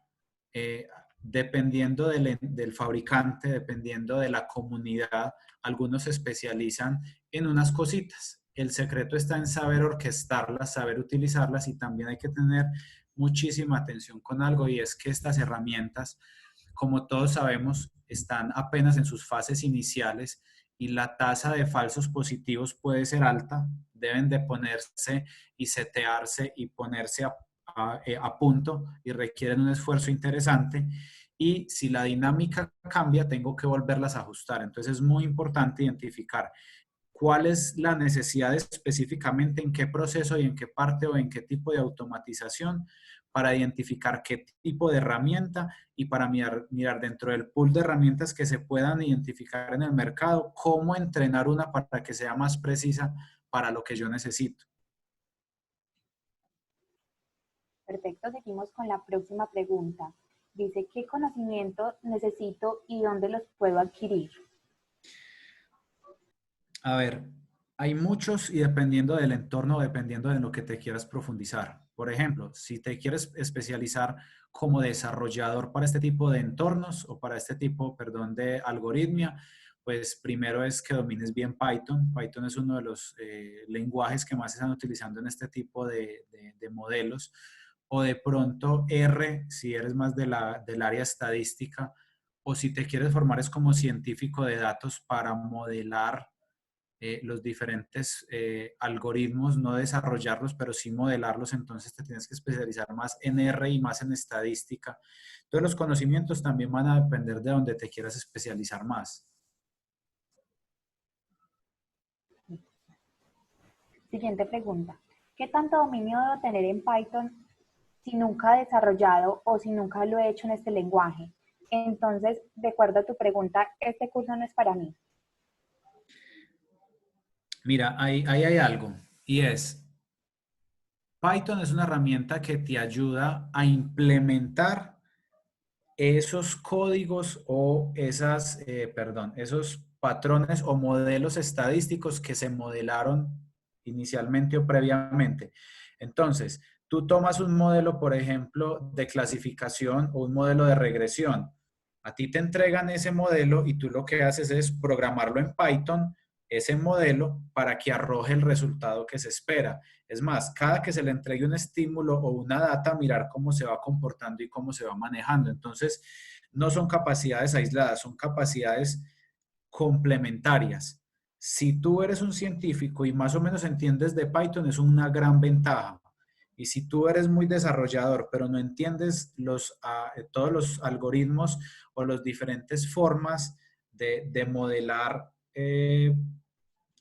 Dependiendo del fabricante, dependiendo de la comunidad, algunos se especializan en unas cositas. El secreto está en saber orquestarlas, saber utilizarlas, y también hay que tener muchísima atención con algo, y es que estas herramientas, como todos sabemos, están apenas en sus fases iniciales y la tasa de falsos positivos puede ser alta, deben de ponerse y setearse y ponerse a punto y requieren un esfuerzo interesante. Y si la dinámica cambia, tengo que volverlas a ajustar. Entonces es muy importante identificar cuál es la necesidad específicamente, en qué proceso y en qué parte o en qué tipo de automatización, para identificar qué tipo de herramienta y para mirar dentro del pool de herramientas que se puedan identificar en el mercado, cómo entrenar una para que sea más precisa para lo que yo necesito. Perfecto, seguimos con la próxima pregunta. Dice, ¿qué conocimiento necesito y dónde los puedo adquirir? A ver, hay muchos y dependiendo del entorno, dependiendo de lo que te quieras profundizar. Por ejemplo, si te quieres especializar como desarrollador para este tipo de entornos o para este tipo, perdón, de algoritmia, pues primero es que domines bien Python. Python es uno de los lenguajes que más se están utilizando en este tipo de modelos. O de pronto R, si eres más del área estadística, o si te quieres formar es como científico de datos para modelar los diferentes algoritmos, no desarrollarlos, pero sí modelarlos, entonces te tienes que especializar más en R y más en estadística. Entonces los conocimientos también van a depender de donde te quieras especializar más. Siguiente pregunta. ¿Qué tanto dominio debo tener en Python si nunca he desarrollado o si nunca lo he hecho en este lenguaje? Entonces, de acuerdo a tu pregunta, este curso no es para mí. Mira, ahí hay algo y es, Python es una herramienta que te ayuda a implementar esos códigos o esos patrones o modelos estadísticos que se modelaron inicialmente o previamente. Entonces, tú tomas un modelo, por ejemplo, de clasificación o un modelo de regresión. A ti te entregan ese modelo y tú lo que haces es programarlo en Python, ese modelo, para que arroje el resultado que se espera. Es más, cada que se le entregue un estímulo o una data, mirar cómo se va comportando y cómo se va manejando. Entonces, no son capacidades aisladas, son capacidades complementarias. Si tú eres un científico y más o menos entiendes de Python, es una gran ventaja. Y si tú eres muy desarrollador, pero no entiendes todos los algoritmos o las diferentes formas de modelar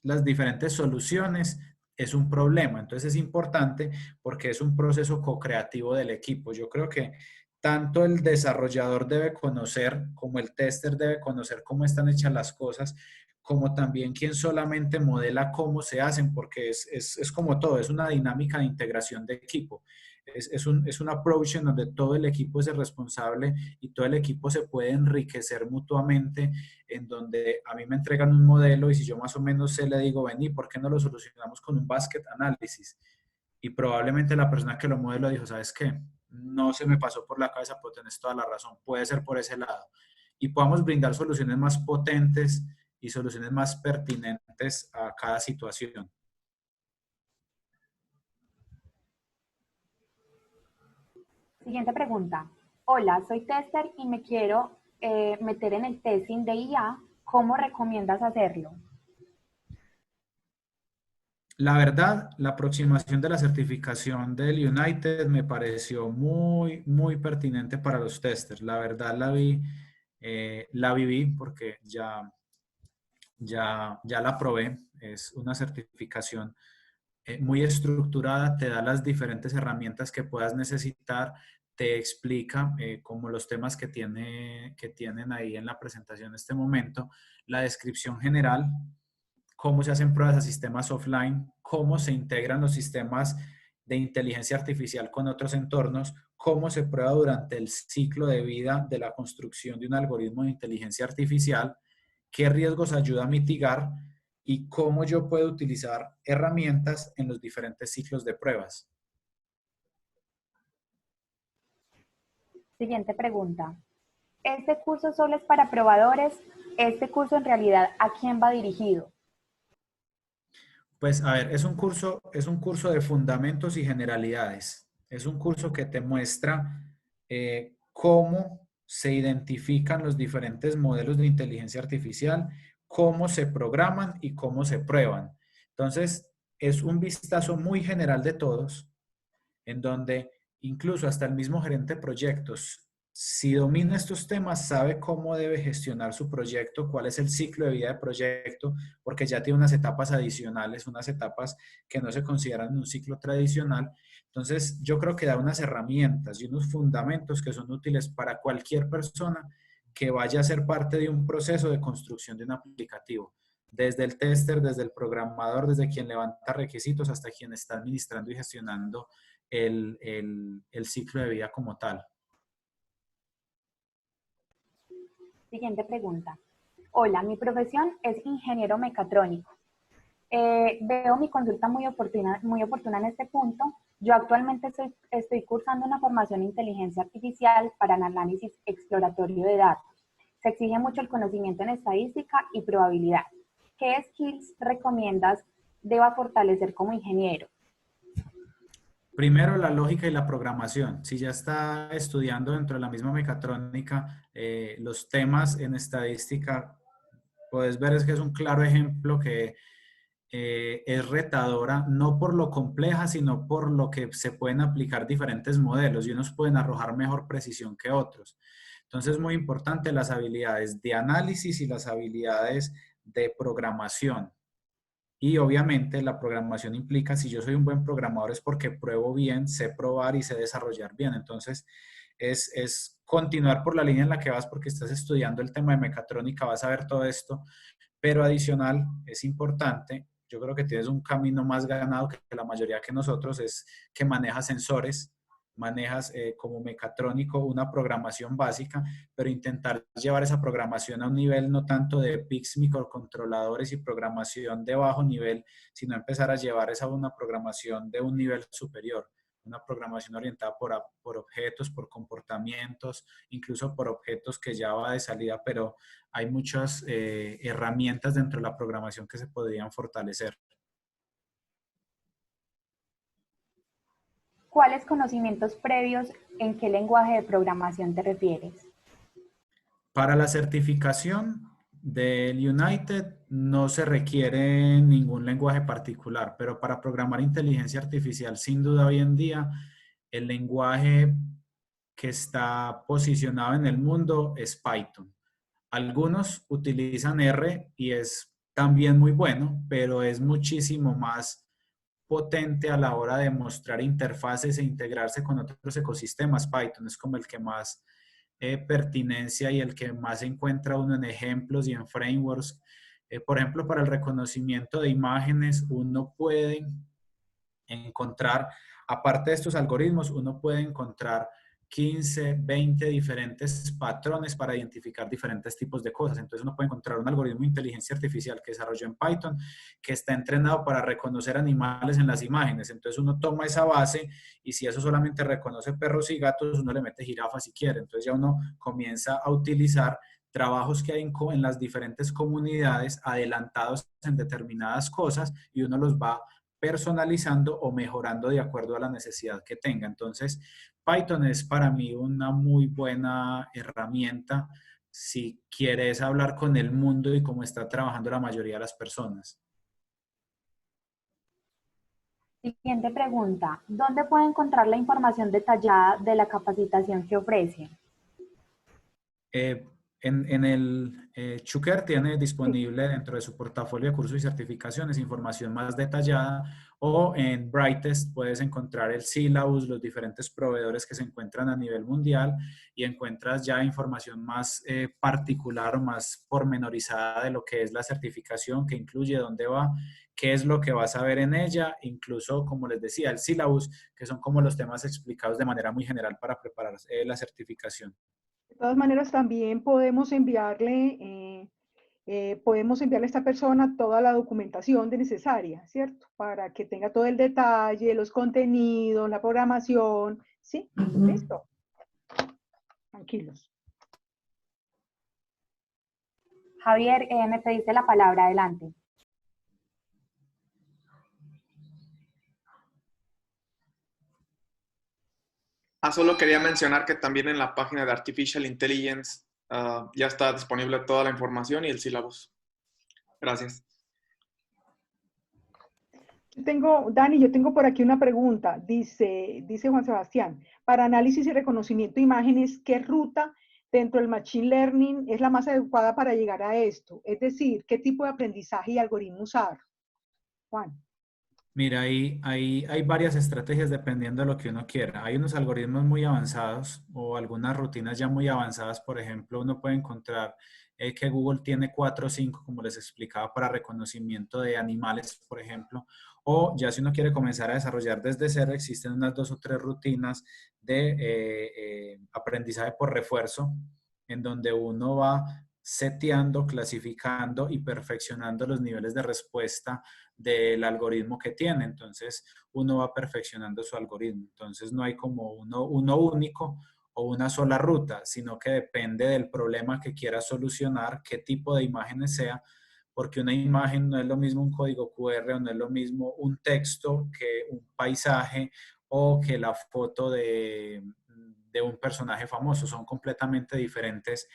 las diferentes soluciones, es un problema. Entonces es importante porque es un proceso co-creativo del equipo. Yo creo que tanto el desarrollador debe conocer, como el tester debe conocer cómo están hechas las cosas, como también quien solamente modela cómo se hacen, porque es como todo, es una dinámica de integración de equipo. Es un approach en donde todo el equipo es el responsable y todo el equipo se puede enriquecer mutuamente, en donde a mí me entregan un modelo y si yo más o menos sé, le digo, vení, ¿por qué no lo solucionamos con un basket análisis? Y probablemente la persona que lo modeló dijo, ¿sabes qué? No se me pasó por la cabeza, pero tenés toda la razón, puede ser por ese lado. Y podamos brindar soluciones más potentes y soluciones más pertinentes a cada situación. Siguiente pregunta. Hola, soy tester y me quiero meter en el testing de IA. ¿Cómo recomiendas hacerlo? La verdad, la aproximación de la certificación del United me pareció muy, muy pertinente para los testers. La verdad la viví porque ya la probé. Es una certificación muy estructurada, te da las diferentes herramientas que puedas necesitar, te explica como los temas que tienen ahí en la presentación en este momento, la descripción general, cómo se hacen pruebas a sistemas offline, cómo se integran los sistemas de inteligencia artificial con otros entornos, cómo se prueba durante el ciclo de vida de la construcción de un algoritmo de inteligencia artificial, qué riesgos ayuda a mitigar y cómo yo puedo utilizar herramientas en los diferentes ciclos de pruebas. Siguiente pregunta. ¿Este curso solo es para probadores? ¿Este curso en realidad a quién va dirigido? Pues a ver, es un curso de fundamentos y generalidades. Es un curso que te muestra cómo se identifican los diferentes modelos de inteligencia artificial, cómo se programan y cómo se prueban. Entonces, es un vistazo muy general de todos, en donde incluso hasta el mismo gerente de proyectos, si domina estos temas, sabe cómo debe gestionar su proyecto, cuál es el ciclo de vida de proyecto, porque ya tiene unas etapas adicionales, unas etapas que no se consideran en un ciclo tradicional. Entonces, yo creo que da unas herramientas y unos fundamentos que son útiles para cualquier persona que vaya a ser parte de un proceso de construcción de un aplicativo. Desde el tester, desde el programador, desde quien levanta requisitos hasta quien está administrando y gestionando el ciclo de vida como tal. Siguiente pregunta. Hola, mi profesión es ingeniero mecatrónico. Veo mi consulta muy oportuna en este punto. Yo actualmente estoy cursando una formación en inteligencia artificial para el análisis exploratorio de datos. Se exige mucho el conocimiento en estadística y probabilidad. ¿Qué skills recomiendas deba fortalecer como ingeniero? Primero, la lógica y la programación. Si ya está estudiando dentro de la misma mecatrónica los temas en estadística, puedes ver es que es un claro ejemplo que es retadora, no por lo compleja, sino por lo que se pueden aplicar diferentes modelos y unos pueden arrojar mejor precisión que otros. Entonces, es muy importante las habilidades de análisis y las habilidades de programación. Y obviamente la programación implica, si yo soy un buen programador es porque pruebo bien, sé probar y sé desarrollar bien. Entonces, es continuar por la línea en la que vas porque estás estudiando el tema de mecatrónica, vas a ver todo esto, pero adicional es importante, yo creo que tienes un camino más ganado que la mayoría que nosotros, es que manejas sensores, manejas como mecatrónico una programación básica, pero intentar llevar esa programación a un nivel no tanto de PICs, microcontroladores y programación de bajo nivel, sino empezar a llevar esa una programación de un nivel superior, una programación orientada por objetos, por comportamientos, incluso por objetos que ya va de salida, pero hay muchas herramientas dentro de la programación que se podrían fortalecer. ¿Cuáles conocimientos previos en qué lenguaje de programación te refieres? Para la certificación del United no se requiere ningún lenguaje particular, pero para programar inteligencia artificial, sin duda hoy en día, el lenguaje que está posicionado en el mundo es Python. Algunos utilizan R y es también muy bueno, pero es muchísimo más potente a la hora de mostrar interfaces e integrarse con otros ecosistemas. Python es como el que más pertinencia y el que más encuentra uno en ejemplos y en frameworks. Por ejemplo, para el reconocimiento de imágenes, uno puede encontrar, aparte de estos algoritmos, uno puede encontrar 15, 20 diferentes patrones para identificar diferentes tipos de cosas. Entonces uno puede encontrar un algoritmo de inteligencia artificial que desarrolló en Python que está entrenado para reconocer animales en las imágenes. Entonces uno toma esa base y si eso solamente reconoce perros y gatos, uno le mete jirafas si quiere. Entonces ya uno comienza a utilizar trabajos que hay en las diferentes comunidades adelantados en determinadas cosas y uno los va personalizando o mejorando de acuerdo a la necesidad que tenga. Entonces, Python es para mí una muy buena herramienta si quieres hablar con el mundo y cómo está trabajando la mayoría de las personas. Siguiente pregunta. ¿Dónde puedo encontrar la información detallada de la capacitación que ofrece? En el Chuker tiene disponible dentro de su portafolio de cursos y certificaciones información más detallada, o en Brightest puedes encontrar el syllabus, los diferentes proveedores que se encuentran a nivel mundial y encuentras ya información más particular o más pormenorizada de lo que es la certificación, que incluye dónde va, qué es lo que vas a ver en ella, incluso como les decía, el syllabus, que son como los temas explicados de manera muy general para preparar la certificación. De todas maneras, también podemos enviarle a esta persona toda la documentación necesaria, ¿cierto? Para que tenga todo el detalle, los contenidos, la programación, ¿sí? ¿Listo? Tranquilos. Javier, me pediste la palabra, adelante. Solo quería mencionar que también en la página de Artificial Intelligence ya está disponible toda la información y el syllabus. Gracias. Dani, yo tengo por aquí una pregunta. Dice Juan Sebastián, para análisis y reconocimiento de imágenes, ¿qué ruta dentro del Machine Learning es la más adecuada para llegar a esto? Es decir, ¿qué tipo de aprendizaje y algoritmo usar? Juan. Mira, hay varias estrategias dependiendo de lo que uno quiera. Hay unos algoritmos muy avanzados o algunas rutinas ya muy avanzadas. Por ejemplo, uno puede encontrar que Google tiene 4 o 5, como les explicaba, para reconocimiento de animales, por ejemplo. O ya si uno quiere comenzar a desarrollar desde cero, existen unas 2 o 3 rutinas de aprendizaje por refuerzo, en donde uno va seteando, clasificando y perfeccionando los niveles de respuesta del algoritmo que tiene. Entonces, uno va perfeccionando su algoritmo. Entonces, no hay como uno único o una sola ruta, sino que depende del problema que quiera solucionar, qué tipo de imágenes sea, porque una imagen no es lo mismo un código QR o no es lo mismo un texto que un paisaje o que la foto de un personaje famoso. Son completamente diferentes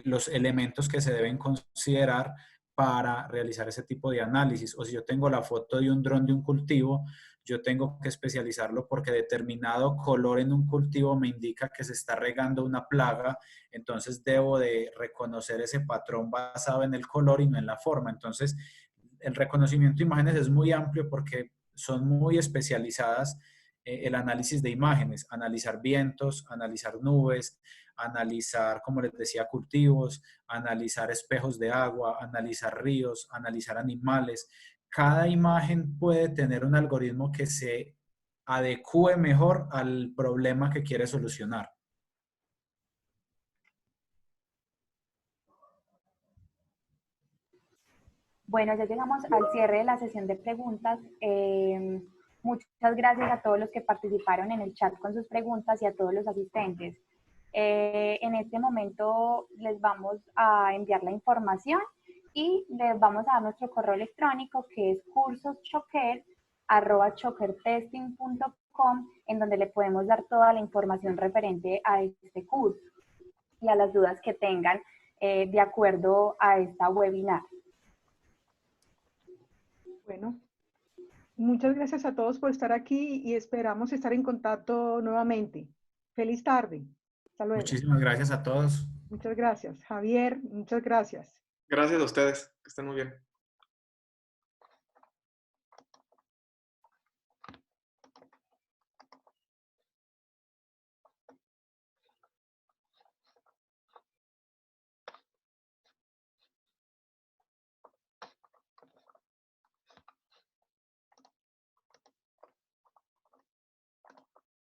los elementos que se deben considerar para realizar ese tipo de análisis. O si yo tengo la foto de un dron de un cultivo, yo tengo que especializarlo porque determinado color en un cultivo me indica que se está regando una plaga, entonces debo de reconocer ese patrón basado en el color y no en la forma. Entonces, el reconocimiento de imágenes es muy amplio porque son muy especializadas el análisis de imágenes, analizar vientos, analizar nubes, analizar, como les decía, cultivos, analizar espejos de agua, analizar ríos, analizar animales. Cada imagen puede tener un algoritmo que se adecue mejor al problema que quiere solucionar. Bueno, ya llegamos al cierre de la sesión de preguntas. Muchas gracias a todos los que participaron en el chat con sus preguntas y a todos los asistentes. En este momento les vamos a enviar la información y les vamos a dar nuestro correo electrónico, que es cursoschoker@chokertesting.com, en donde le podemos dar toda la información referente a este curso y a las dudas que tengan de acuerdo a esta webinar. Bueno, muchas gracias a todos por estar aquí y esperamos estar en contacto nuevamente. Feliz tarde. Hasta luego. Muchísimas gracias a todos. Muchas gracias. Javier, muchas gracias. Gracias a ustedes. Que estén muy bien.